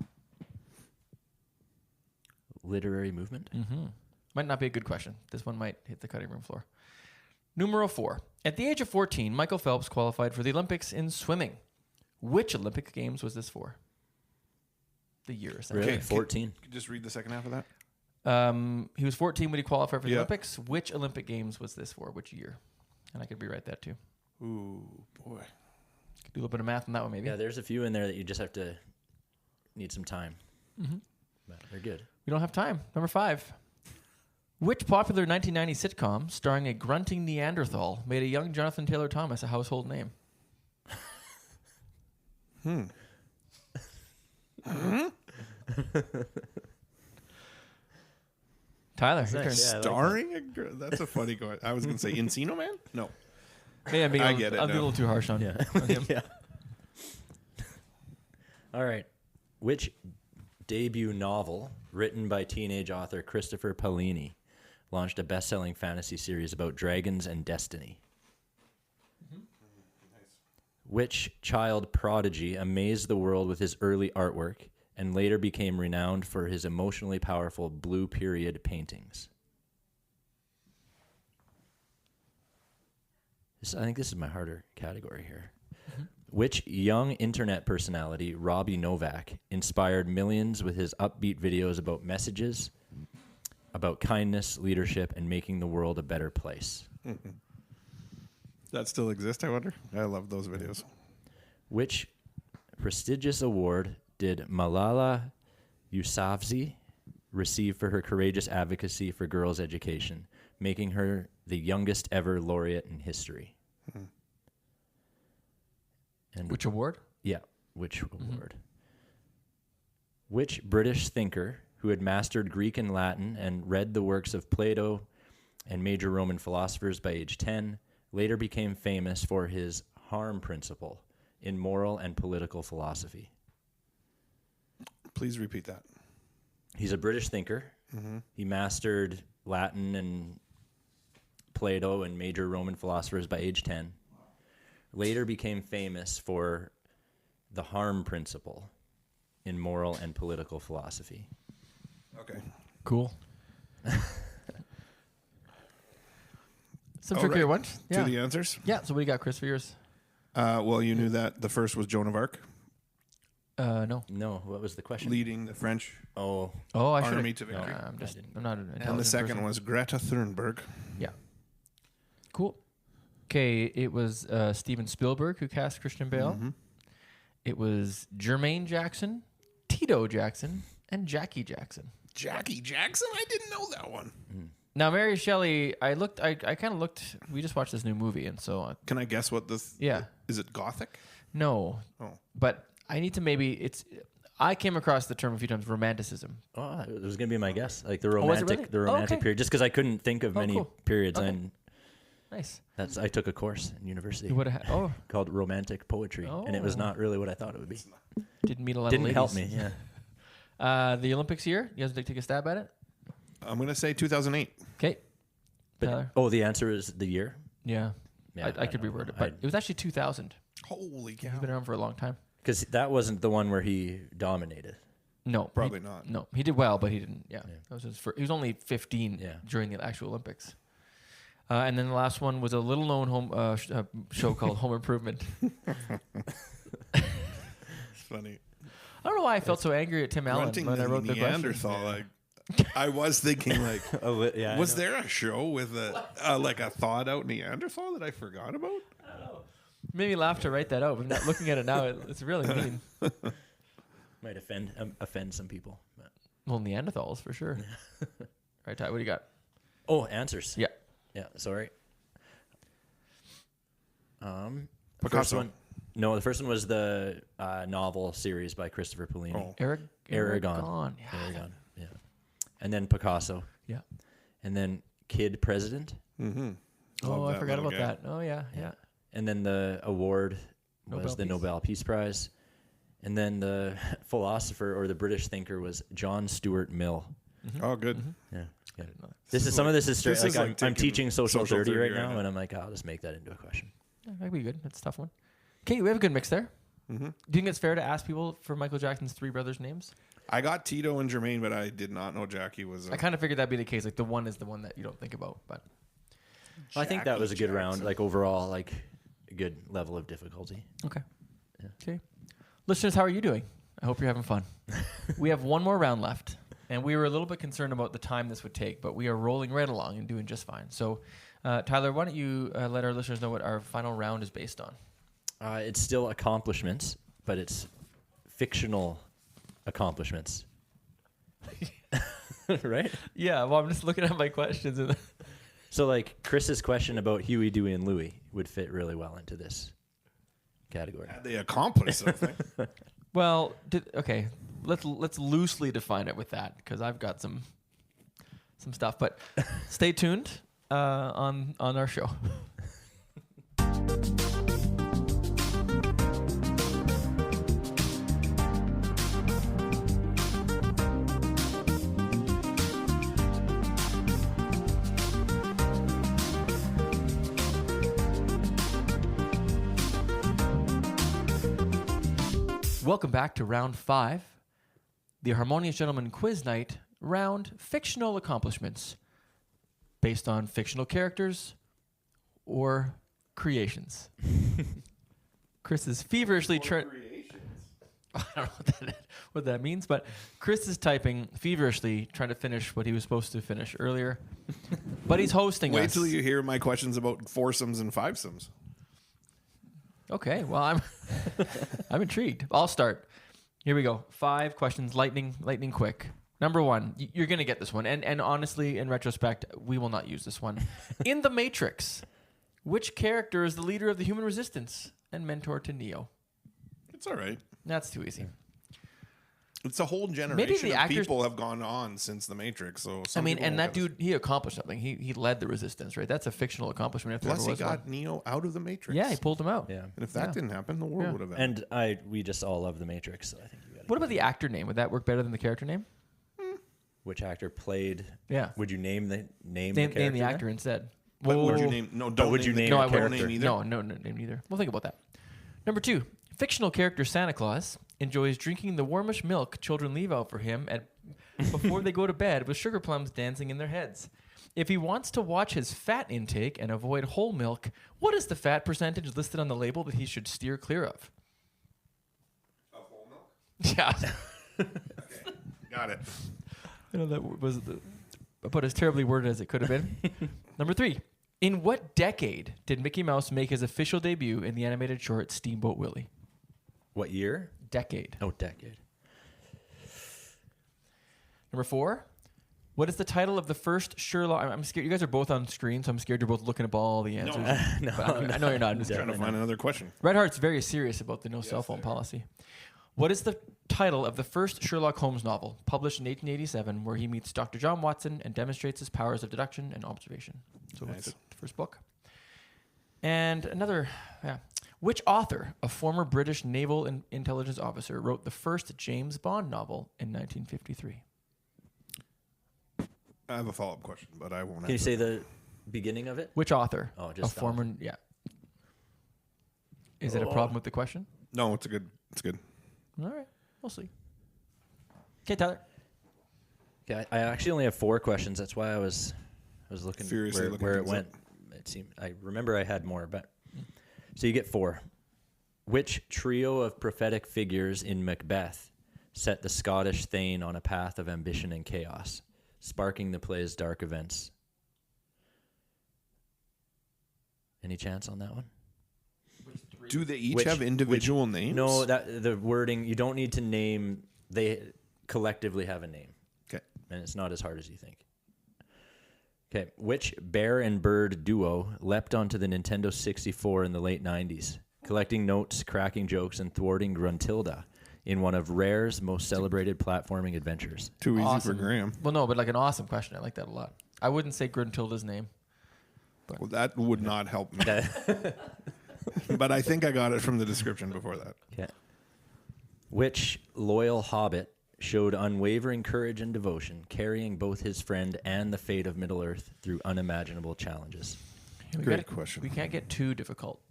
Literary movement? Mm-hmm. Might not be a good question. This one might hit the cutting room floor. Numero 4. At the age of 14, Michael Phelps qualified for the Olympics in swimming. Which Olympic Games was this for? The year, essentially. Really? 14. Could you just read the second half of that? He was 14 when he qualified for the Olympics. Which Olympic Games was this for? Which year? And I could rewrite that too. Ooh, boy. Could do a little bit of math on that one, maybe. Yeah, there's a few in there that you just have to need some time. Mm-hmm. But they're good. We don't have time. Number 5. Which popular 1990 sitcom starring a grunting Neanderthal made a young Jonathan Taylor Thomas a household name? Tyler, your turn. Starring a girl? That's a funny question. I was going to say Encino Man? No. Yeah, I get it. I'll be a little too harsh on him. Yeah. All right. Which debut novel, written by teenage author Christopher Paolini, launched a best-selling fantasy series about dragons and destiny? Mm-hmm. Nice. Which child prodigy amazed the world with his early artwork and later became renowned for his emotionally powerful blue period paintings? I think this is my harder category here. Mm-hmm. Which young internet personality, Robbie Novak, inspired millions with his upbeat videos about messages, about kindness, leadership, and making the world a better place? Mm-hmm. That still exists, I wonder? I love those videos. Which prestigious award did Malala Yousafzai receive for her courageous advocacy for girls' education, making her the youngest ever laureate in history? Mm-hmm. And which award? Yeah, which award? Which British thinker who had mastered Greek and Latin and read the works of Plato and major Roman philosophers by age 10, later became famous for his harm principle in moral and political philosophy? Please repeat that. He's a British thinker. Mm-hmm. He mastered Latin and Plato and major Roman philosophers by age 10. Later became famous for the harm principle in moral and political philosophy. Okay. Cool. Some trickier ones. Yeah. To the answers? Yeah. So what do you got, Chris, for yours? Well, you knew that the first was Joan of Arc. No. No. What was the question? Leading the French army to victory. I'm not an And the second person. was Greta Thunberg. Yeah. Cool. Okay, it was Steven Spielberg who cast Christian Bale. Mm-hmm. It was Jermaine Jackson, Tito Jackson, and Jackie Jackson. Jackie Jackson? I didn't know that one. Now, Mary Shelley, I kind of looked. We just watched this new movie, and so... Can I guess what this... Yeah. Is it Gothic? No. Oh. But I need to I came across the term a few times, romanticism. Oh, it was going to be my guess. Like the was it romantic, really? Okay. period, just because I couldn't think of many cool. periods. Okay. And Nice. I took a course in university You would have called romantic poetry, and it was not really what I thought it would be. didn't meet a lot Didn't of help ladies. me, yeah. The Olympics year, you guys like to take a stab at it? I'm going to say 2008. Okay. But the answer is the year. Yeah. Yeah, I could don't reword know. it, but it was actually 2000. Holy cow. He's been around for a long time. Because that wasn't the one where he dominated. No, Probably not. No, he did well, but he didn't. Yeah, that was his first. He was only 15 Yeah. during the actual Olympics. And then the last one was a little-known show called Home Improvement. It's funny. I don't know why I felt so angry at Tim Allen Renting when I the wrote the question. Neanderthal. Like, I was thinking, like, was there a show with a thawed-out Neanderthal that I forgot about? I don't know. Made me laugh to write that out, but not looking at it now, it's really mean. Might offend some people. But. Well, Neanderthals for sure. Right, Ty, what do you got? Oh, answers. Yeah. Yeah, sorry. The Picasso. first one. No, the first one was the novel series by Christopher Paolini. Oh. Aragon. Yeah. Aragon, yeah. And then Picasso. Yeah. And then Kid President. Mm-hmm. Oh, I forgot about guy. that. Oh, yeah. And then the award was the Nobel Peace Prize. And then the philosopher or the British thinker was John Stuart Mill. Mm-hmm. Oh, good. Yeah. Some of this is straight. Like I'm teaching social 30 right now, and I'm like, I'll just make that into a question. That'd be good. That's a tough one. Okay, we have a good mix there. Mm-hmm. Do you think it's fair to ask people for Michael Jackson's three brothers' names? I got Tito and Jermaine, but I did not know Jackie was. I kind of figured that'd be the case. Like the one is the one that you don't think about, but I think that was a good round. Jackson. Like overall, like a good level of difficulty. okay. Yeah. Okay. Listeners, how are you doing? I hope you're having fun. We have one more round left, and we were a little bit concerned about the time this would take, but we are rolling right along and doing just fine. So, Tyler, why don't you let our listeners know what our final round is based on? It's still accomplishments, but it's fictional accomplishments. Right? Yeah, well, I'm just looking at my questions. And So, like, Chris's question about Huey, Dewey, and Louie would fit really well into this category. Had they accomplished something? well, okay, let's loosely define it with that because I've got some stuff. But stay tuned on our show. Welcome back to round 5, the Harmonious Gentleman Quiz Night, round fictional accomplishments based on fictional characters or creations. Chris is feverishly trying. I don't know what that means, but Chris is typing feverishly, trying to finish what he was supposed to finish earlier. But he's hosting us. Wait till you hear my questions about foursomes and fivesomes. Okay, well, I'm intrigued. I'll start. Here we go. 5 questions, lightning quick. Number 1, you're going to get this one. And honestly, in retrospect, we will not use this one. In The Matrix, which character is the leader of the human resistance and mentor to Neo? It's all right. That's too easy. It's a whole generation of people have gone on since The Matrix. So and that dude, he accomplished something. He led the resistance, right? That's a fictional accomplishment. If Plus, there he ever was got Neo out of The Matrix. Yeah, he pulled him out. Yeah. And if that didn't happen, the world would have ended. And we just all love The Matrix, so I think you got. What about the actor name? Would that work better than the character name? Which actor played? Yeah. Would you name the Name character the actor instead. But would you name? No, don't would you name No, I a wouldn't. character? Name either? No, name neither. We'll think about that. Number 2, fictional character Santa Claus enjoys drinking the warmish milk children leave out for him before they go to bed with sugar plums dancing in their heads. If he wants to watch his fat intake and avoid whole milk, what is the fat percentage listed on the label that he should steer clear of? Of whole milk? Yeah. Okay. Got it. I know that was about as terribly worded as it could have been. Number 3, in what decade did Mickey Mouse make his official debut in the animated short Steamboat Willie? What year? Decade. Oh, decade. Number 4, What is the title of the first Sherlock? I'm scared. You guys are both on screen, so I'm scared you're both looking up all the answers. No, I know you're not. I'm just Trying to find another question. Red Hart's very serious about the no cell phone policy. What is the title of the first Sherlock Holmes novel, published in 1887, where he meets Dr. John Watson and demonstrates his powers of deduction and observation? So Nice. what's the first book? And another, which author, a former British naval intelligence officer, wrote the first James Bond novel in 1953? I have a follow-up question, but I won't. Can you say the beginning of it? Which author? Oh, just a former. Yeah. Is it a problem with the question? No, it's good. All right, we'll see. Okay, Tyler. Yeah, I actually only have 4 questions. That's why I was looking Furiously where it went. It seemed I remember I had more, but so you get 4. Which trio of prophetic figures in Macbeth set the Scottish Thane on a path of ambition and chaos, sparking the play's dark events? Any chance on that one? Do they each have individual names? No, that the wording, you don't need to name. They collectively have a name. Okay. And it's not as hard as you think. Okay. Which bear and bird duo leapt onto the Nintendo 64 in the late 90s, collecting notes, cracking jokes, and thwarting Gruntilda in one of Rare's most celebrated platforming adventures? Too easy for Graham. Well, no, but like an awesome question. I like that a lot. I wouldn't say Gruntilda's name. Well, that would not help me. But I think I got it from the description before that. Okay. Which loyal hobbit showed unwavering courage and devotion, carrying both his friend and the fate of Middle-earth through unimaginable challenges? Great question. We can't get too difficult.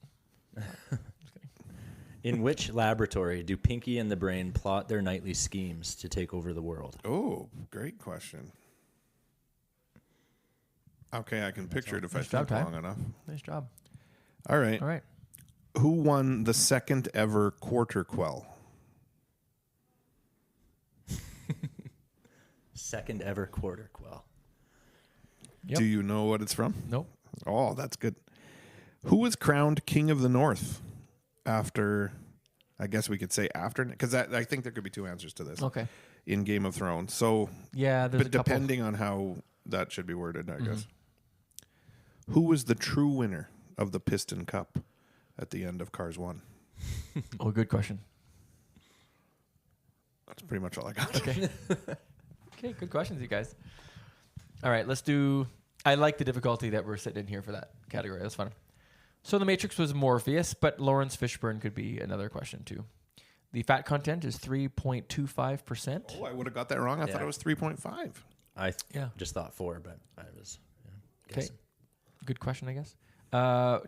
In which laboratory do Pinky and the Brain plot their nightly schemes to take over the world? Oh, great question. Okay, I can picture it if I Nice think job, Ty. long enough. Nice job. All right. All right. Who won the second ever quarter quell? Second ever quarter quell. Yep. Do you know what it's from? Nope. Oh, that's good. Who was crowned King of the North after, I guess we could say after, because I think there could be 2 answers to this. Okay. In Game of Thrones. So, Yeah, there's but a couple. depending on how that should be worded, I guess. Who was the true winner of the Piston Cup at the end of Cars 1? Oh, good question. That's pretty much all I got. Okay. Okay, good questions, you guys. All right, let's do. I like the difficulty that we're sitting in here for that category. That's fun. So the Matrix was Morpheus, but Lawrence Fishburne could be another question too. The fat content is 3.25%. Oh, I would have got that wrong. I thought it was 3.5. I Yeah. just thought 4, but I was Okay. guessing. Good question, I guess.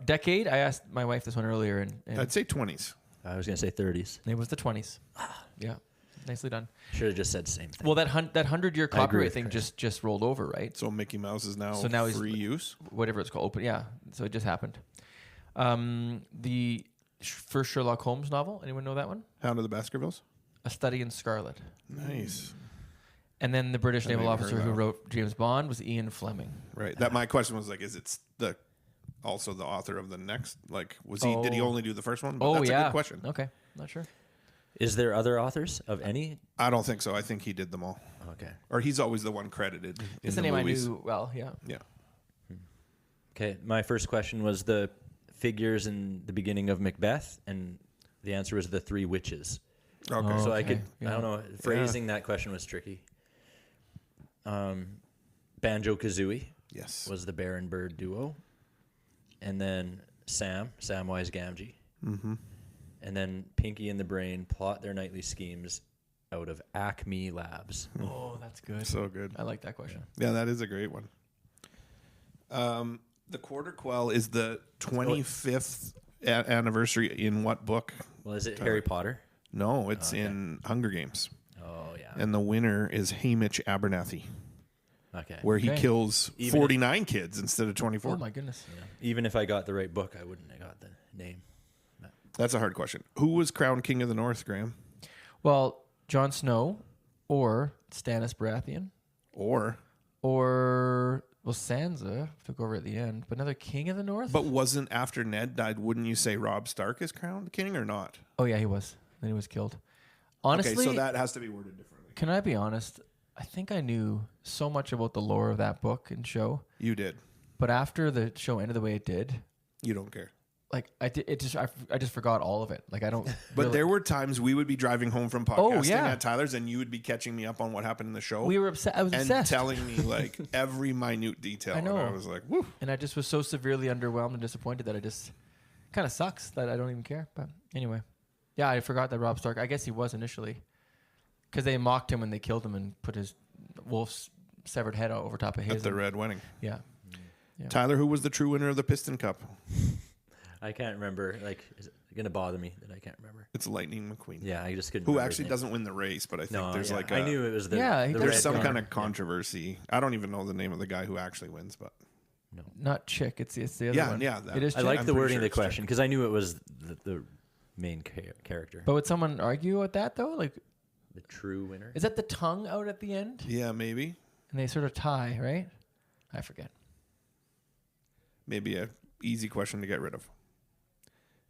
Decade. I asked my wife this one earlier, and I'd say 20s. I was going to say 30s. it was the 20s. Yeah, nicely done. Should have just said the same thing. Well, that 100-year I agree copyright with thing Chris. just rolled over, right? So Mickey Mouse is now, So now he's- free use. Whatever it's called, open. Yeah, so it just happened. The first Sherlock Holmes novel. Anyone know that one? Hound of the Baskervilles. A Study in Scarlet. Nice. And then the British I naval never officer heard who that. wrote James Bond was Ian Fleming. Right. That my question was like, is it also the author of the next? Like, was he? Did he Oh. only do the first one? But Oh, that's yeah. a good question. Okay, not sure. Is there other authors of any? I don't think so. I think he did them all, Okay. or he's always the one credited. It's in the name movies. I knew well, yeah. Yeah. Okay. My first question was the figures in the beginning of Macbeth, and the answer was the 3 witches. Okay. Oh. So I Okay, could, yeah. I don't know, phrasing that question was tricky. Banjo Kazooie Yes. was the bear and bird duo. And then Samwise Gamgee. Mm-hmm. And then Pinky and the Brain plot their nightly schemes out of Acme Labs. Oh, that's good. So good. I like that question. Yeah, that is a great one. The quarter quell is the 25th anniversary in what book? Well, is it Harry Potter? No, it's in Hunger Games. Oh, yeah. And the winner is Hamish Abernathy, Okay. where he Okay. kills Even if- 49 kids instead of 24. Oh my goodness. Yeah. Even if I got the right book, I wouldn't have got the name. That's a hard question. Who was crowned King of the North, Graham? Well, Jon Snow or Stannis Baratheon Or, well, Sansa took over at the end, but another King of the North? but wasn't after Ned died, wouldn't you say Robb Stark is crowned king or not? Oh yeah, he was. Then he was killed. Honestly, Okay, so that has to be worded differently. can I be honest? I think I knew so much about the lore of that book and show. You did. But after the show ended the way it did, You don't care. like I just forgot all of it. Like I don't. But really, there were times we would be driving home from Oh, podcasting yeah. at Tyler's, and you would be catching me up on what happened in the show. we were upset. I was and obsessed. telling me like every minute detail. I know. And I was like, woo. And I just was so severely underwhelmed and disappointed that I just kind of sucks that I don't even care. But anyway, yeah, I forgot that Rob Stark. I guess he was initially because they mocked him when they killed him and put his wolf's severed head over top of his. At the Red Wedding. Yeah. Yeah. Tyler, who was the true winner of the Piston Cup? I can't remember. Like, is it going to bother me that I can't remember? It's Lightning McQueen. Yeah, I just couldn't. Who remember actually his name. doesn't win the race, but I think No, there's yeah. like I knew it was the. Yeah, he the does. there's red some car. kind of controversy. I don't even know the name of the guy who actually wins, but Not Chick. It's the other one. yeah. That. It is I Chick. like I'm the pretty wording sure of the it's Chick. question because I knew it was the main character. But would someone argue with that though? Like, The true winner. is that the tongue out at the end? Yeah, maybe. And they sort of tie, right? I forget. Maybe a easy question to get rid of.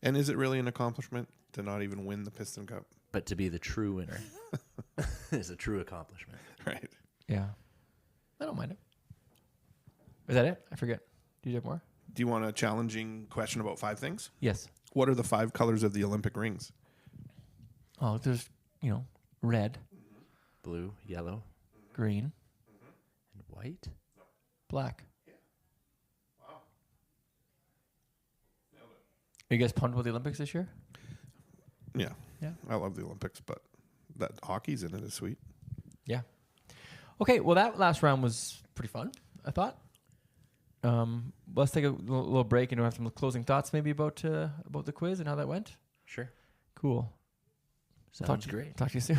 And is it really an accomplishment to not even win the Piston Cup? But to be the true winner is a true accomplishment. Right. Yeah. I don't mind it. Is that it? I forget. Do you have more? Do you want a challenging question about 5 things? Yes. What are the 5 colors of the Olympic rings? Oh, there's, red, Blue, yellow, green, and white. black. Are you guys pumped about the Olympics this year? Yeah. Yeah. I love the Olympics, but that hockey's in it is sweet. Yeah. Okay, well, that last round was pretty fun, I thought. Let's take a little break and have some closing thoughts maybe about the quiz and how that went. Sure. Cool. Sounds great. Talk to you soon.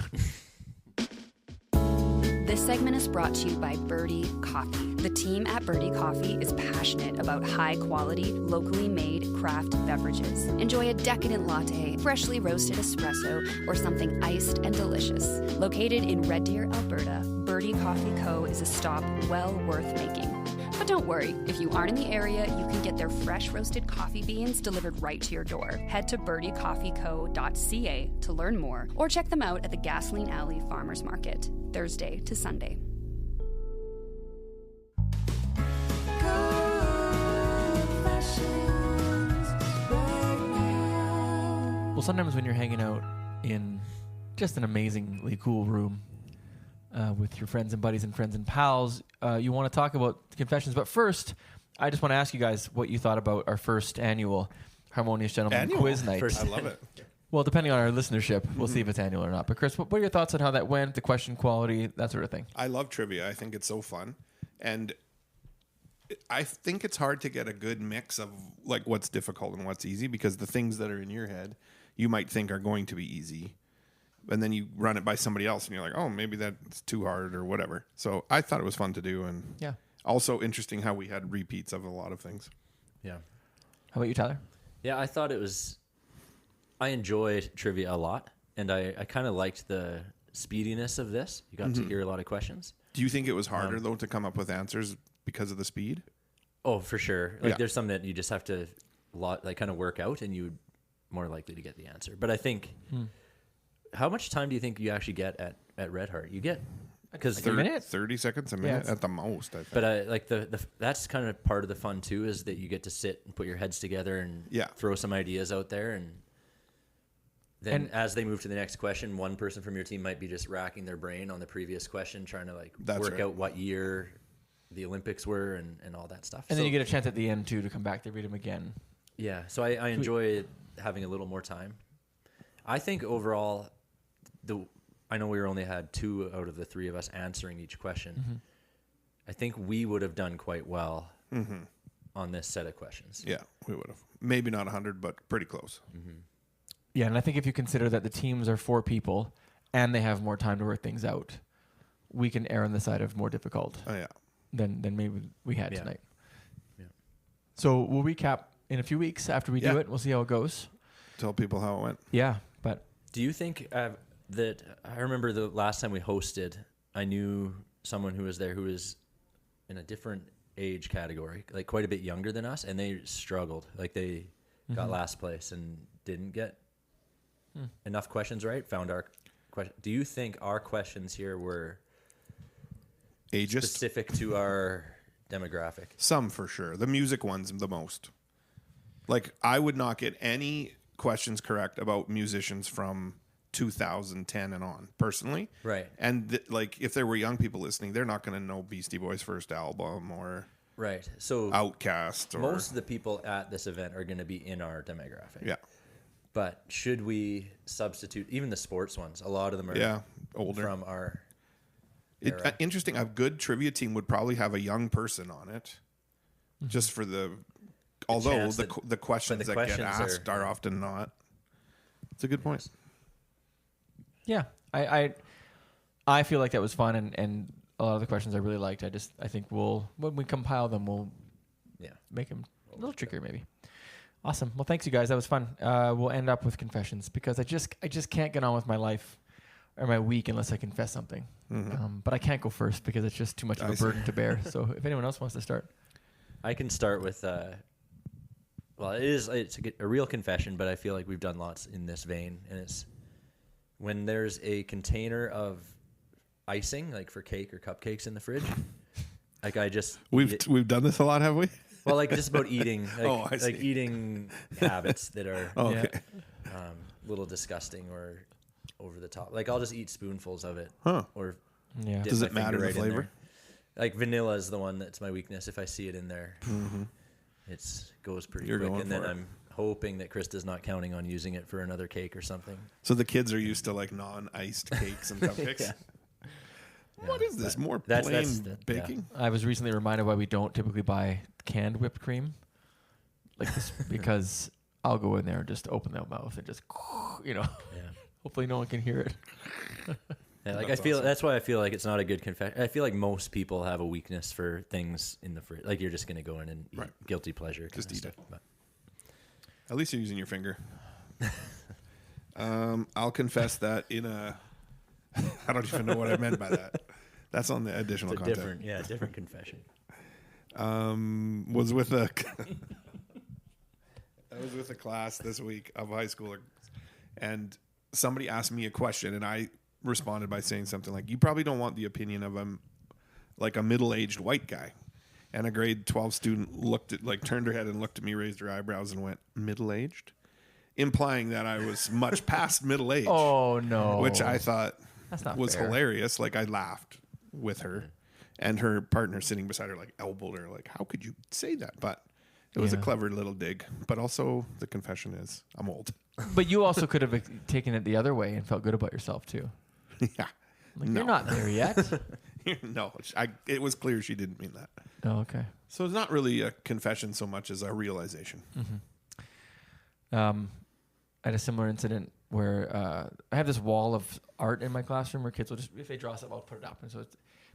This segment is brought to you by Birdie Coffee. The team at Birdie Coffee is passionate about high-quality, locally made craft beverages. Enjoy a decadent latte, freshly roasted espresso, or something iced and delicious. Located in Red Deer, Alberta, Birdie Coffee Co. is a stop well worth making. But don't worry, if you aren't in the area, you can get their fresh roasted coffee beans delivered right to your door. Head to birdiecoffeeco.ca to learn more, or check them out at the Gasoline Alley Farmers Market, Thursday to Sunday. Well, sometimes when you're hanging out in just an amazingly cool room with your friends and buddies and friends and pals, you want to talk about confessions. But first, I just want to ask you guys what you thought about our first annual Harmonious Gentlemen Quiz Night. I love it. Well, depending on our listenership, we'll see if it's annual or not. But Chris, what are your thoughts on how that went, the question quality, that sort of thing? I love trivia. I think it's so fun. And I think it's hard to get a good mix of like what's difficult and what's easy, because the things that are in your head you might think are going to be easy, and then you run it by somebody else and you're like, oh, maybe that's too hard or whatever. So I thought it was fun to do, and also interesting how we had repeats of a lot of things. Yeah. How about you, Tyler? Yeah, I thought I enjoyed trivia a lot, and I kind of liked the speediness of this. You got to hear a lot of questions. Do you think it was harder though to come up with answers because of the speed? Oh, for sure. Like there's some that you just have to kind of work out, and you'd more likely to get the answer. But I think, how much time do you think you actually get at Red Hart? You get because 30 seconds a minute at the most, I think. But like that's kind of part of the fun too, is that you get to sit and put your heads together and throw some ideas out there, and then as they move to the next question, one person from your team might be just racking their brain on the previous question, trying to work out what year the Olympics were and all that stuff. And then you get a chance at the end too to come back to read them again. Yeah, so I enjoy having a little more time. I think overall, I know we only had 2 out of the 3 of us answering each question. Mm-hmm. I think we would have done quite well on this set of questions. Yeah, we would have. Maybe not 100, but pretty close. Mm-hmm. Yeah, and I think if you consider that the teams are 4 people and they have more time to work things out, we can err on the side of more difficult than maybe we had tonight. Yeah. So we'll recap in a few weeks after we do it. We'll see how it goes. Tell people how it went. Yeah, but do you think that I remember the last time we hosted, I knew someone who was there who was in a different age category, like quite a bit younger than us, and they struggled. Like they got last place and didn't get enough questions right. Found our question. Do you think our questions here were ageist. Specific to our demographic. Some for sure. The music ones the most. Like, I would not get any questions correct about musicians from 2010 and on, personally. Right. And like, if there were young people listening, they're not going to know Beastie Boys' first album or right. So Outkast. Or, most of the people at this event are going to be in our demographic. Yeah. But should we substitute even the sports ones? A lot of them are older from our era. Interesting. A good trivia team would probably have a young person on it, just for although the questions that get asked are often not. It's a good point. Yeah, I feel like that was fun, and a lot of the questions I really liked. I think when we compile them, we'll make them a little trickier maybe. Awesome. Well, thanks you guys. That was fun. We'll end up with confessions because I just can't get on with my life or my week unless I confess something. Mm-hmm. But I can't go first because it's just too much of a burden to bear. So if anyone else wants to start, I can start with. Well, it's a real confession, but I feel like we've done lots in this vein, and it's when there's a container of icing, like for cake or cupcakes, in the fridge. Like we've done this a lot, have we? Well, like just about eating, like eating habits that are a little disgusting or over the top. Like I'll just eat spoonfuls of it. Huh. Or does it matter the flavor? Like vanilla is the one that's my weakness. If I see it in there, it goes pretty quick. And then I'm hoping that Krista's not counting on using it for another cake or something. So the kids are used to like non-iced cakes and cupcakes. Yeah. What is this? More plain baking? Yeah. I was recently reminded why we don't typically buy canned whipped cream, like this, because I'll go in there and just open that mouth and just, hopefully no one can hear it. Yeah, like that's why I feel like it's not a good confession. I feel like most people have a weakness for things in the fridge. Like you're just going to go in and eat guilty pleasure. Just eat it. But. At least you're using your finger. I'll confess that I don't even know what I meant by that. That's on the additional content. Different confession. Was with a class this week of high schoolers, and somebody asked me a question, and I responded by saying something like, "You probably don't want the opinion of a middle-aged white guy." And a grade 12 student turned her head and looked at me, raised her eyebrows, and went, "Middle-aged?" Implying that I was much past middle age. Oh no! Which I thought was fair. hilarious. Like I laughed with her, and her partner sitting beside her like elbowed her. Like, how could you say that? But it was a clever little dig. But also the confession is I'm old. But you also could have taken it the other way and felt good about yourself too. Yeah, you're not there yet. No, it was clear she didn't mean that. Oh, okay. So it's not really a confession so much as a realization. Mm-hmm. I had a similar incident where I have this wall of art in my classroom where kids will just, if they draw something, I'll put it up. And so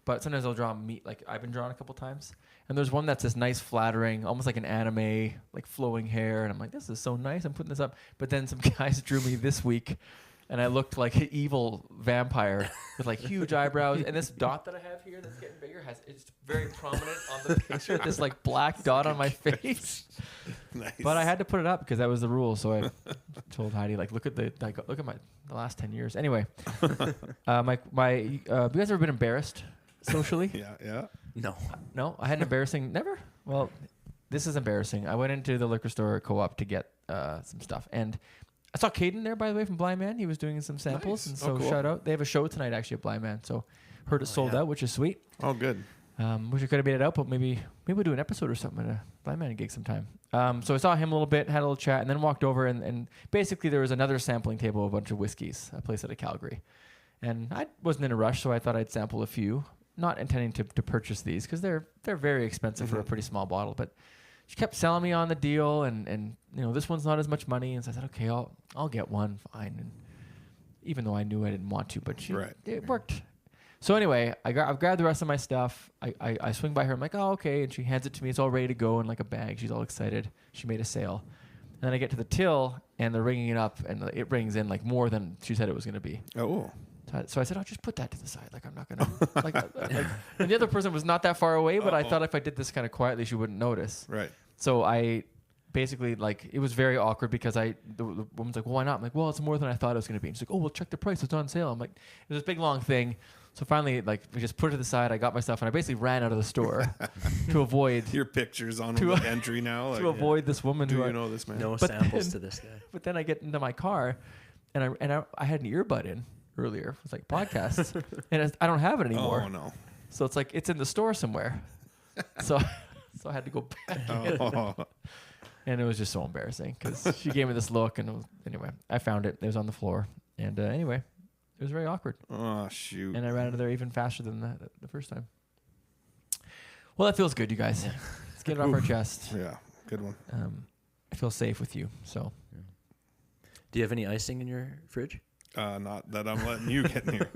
but sometimes they'll draw meat, like I've been drawn a couple times. And there's one that's this nice flattering, almost like an anime, like flowing hair. And I'm like, this is so nice. I'm putting this up. But then some guys drew me this week, and I looked like an evil vampire with like huge eyebrows. And this dot that I have here that's getting bigger it's very prominent on the picture. This like black dot on my face. Nice. But I had to put it up because that was the rule. So I told Heidi, like, look at the last 10 years. Anyway, have you guys ever been embarrassed socially? Yeah. No, I had an embarrassing. Never. Well, this is embarrassing. I went into the liquor store Co-op to get some stuff, and I saw Caden there, by the way, from Blind Man. He was doing some samples, and so cool. Shout out. They have a show tonight actually at Blind Man, so heard it sold out, which is sweet. Oh, good. Wish I could have made it out, but maybe we'll do an episode or something at a Blind Man gig sometime. So I saw him a little bit, had a little chat, and then walked over, and basically there was another sampling table of a bunch of whiskeys, a place out of Calgary. And I wasn't in a rush, so I thought I'd sample a few, not intending to purchase these because they're very expensive for a pretty small bottle. But she kept selling me on the deal, and this one's not as much money. And so I said, okay, I'll get one, fine. And even though I knew I didn't want to, but it worked. So anyway, I've grabbed the rest of my stuff. I swing by her. I'm like, oh, okay. And she hands it to me. It's all ready to go in like a bag. She's all excited. She made a sale. And then I get to the till, and they're ringing it up, and it rings in like more than she said it was going to be. Oh. So I said, I'll just put that to the side. Like, I'm not going to. And the other person was not that far away, but I thought if I did this kind of quietly, she wouldn't notice. Right. So I basically, like, it was very awkward because the woman's like, well, why not? I'm like, well, it's more than I thought it was going to be. And she's like, oh, well, check the price. It's on sale. I'm like, it was this big, long thing. So finally, like, we just put it to the side. I got my stuff, and I basically ran out of the store to avoid your pictures on the entry now. Like, to avoid this woman. Do you know this man? No samples to this guy. But then I get into my car, and I had an earbud in earlier. It was like podcasts, and I don't have it anymore. Oh no! So it's like it's in the store somewhere. so I had to go back. And it was just so embarrassing because she gave me this look, and anyway, I found it. It was on the floor, and anyway. It was very awkward. Oh, shoot. And I ran out of there even faster than the first time. Well, that feels good, you guys. Let's get it off our chest. Yeah, good one. I feel safe with you, so. Yeah. Do you have any icing in your fridge? Not that I'm letting you get near.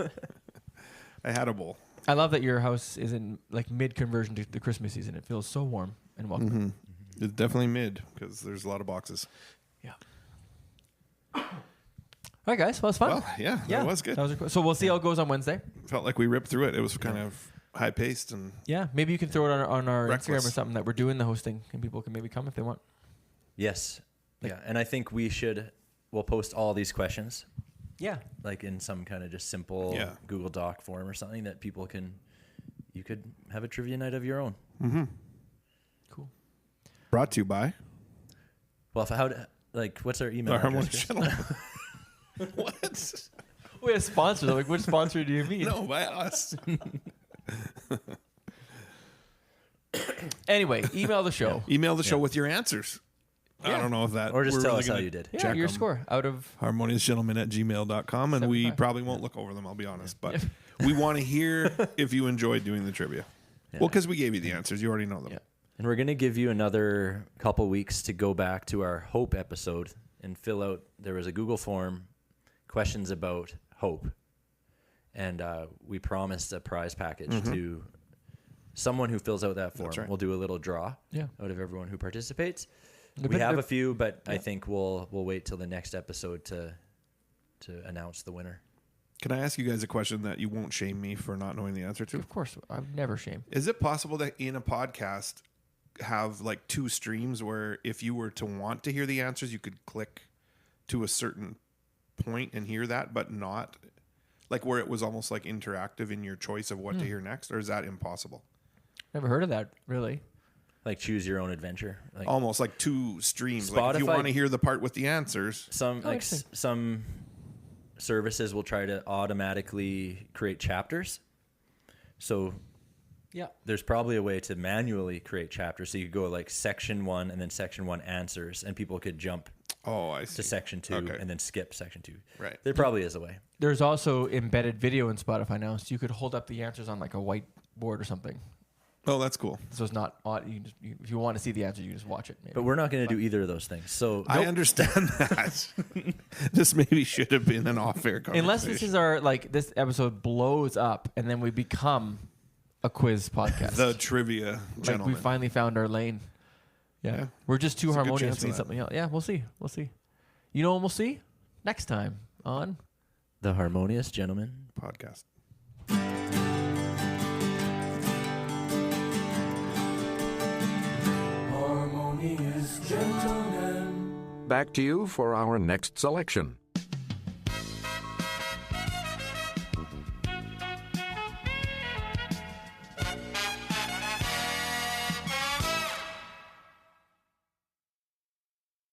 I had a bowl. I love that your house is in like mid-conversion to the Christmas season. It feels so warm and welcoming. Mm-hmm. It's definitely mid because there's a lot of boxes. Yeah. All right, guys. Well, it's fun. Well, yeah, that was good. So we'll see how it goes on Wednesday. Felt like we ripped through it. It was kind of high paced and maybe you can throw it on our reckless. Instagram or something that we're doing the hosting, and people can maybe come if they want. Yes. And I think we'll post all these questions. Yeah. Like in some kind of just simple Google Doc form or something that people you could have a trivia night of your own. Mm-hmm. Cool. Brought to you by. Well, what's our email? Our Harmonious channel. What? We have sponsors. Like, which sponsor do you mean? No, by us. Anyway, email the show. Email the show with your answers. I don't know if that... Or just tell us how you did. Yeah, your score out of... harmoniousgentlemen@gmail.com, and 75. we probably won't look over them, I'll be honest. But we want to hear if you enjoyed doing the trivia. Yeah. Well, because we gave you the answers. You already know them. Yeah. And we're going to give you another couple weeks to go back to our Hope episode and fill out... There was a Google form, questions about hope. And we promised a prize package to someone who fills out that form. That's right. We'll do a little draw out of everyone who participates. But We have a few, but I think we'll wait till the next episode to announce the winner. Can I ask you guys a question that you won't shame me for not knowing the answer to? Of course. I've never shamed. Is it possible that in a podcast have like two streams where if you were to want to hear the answers, you could click to a certain point and hear that, but not like where it was almost like interactive in your choice of what to hear next? Or is that impossible? Never heard of that, really. Like choose your own adventure. Like almost like two streams. Spotify, like if you want to hear the part with the answers. Some services will try to automatically create chapters. So there's probably a way to manually create chapters. So you could go like section 1 and then section 1 answers, and people could jump I see. to section 2 and then skip section 2. Right. There probably is a way. There's also embedded video in Spotify now, so you could hold up the answers on like a whiteboard or something. Oh, that's cool. So it's not if you want to see the answer, you just watch it. Maybe. But we're not going to do either of those things. So I understand that. This maybe should have been an off-air conversation. Unless this is this episode blows up and then we become a quiz podcast. The trivia gentleman. We finally found our lane. Yeah. We're just too harmonious to need something else. Yeah, we'll see. You know what we'll see? Next time on the Harmonious Gentlemen podcast. Back to you for our next selection.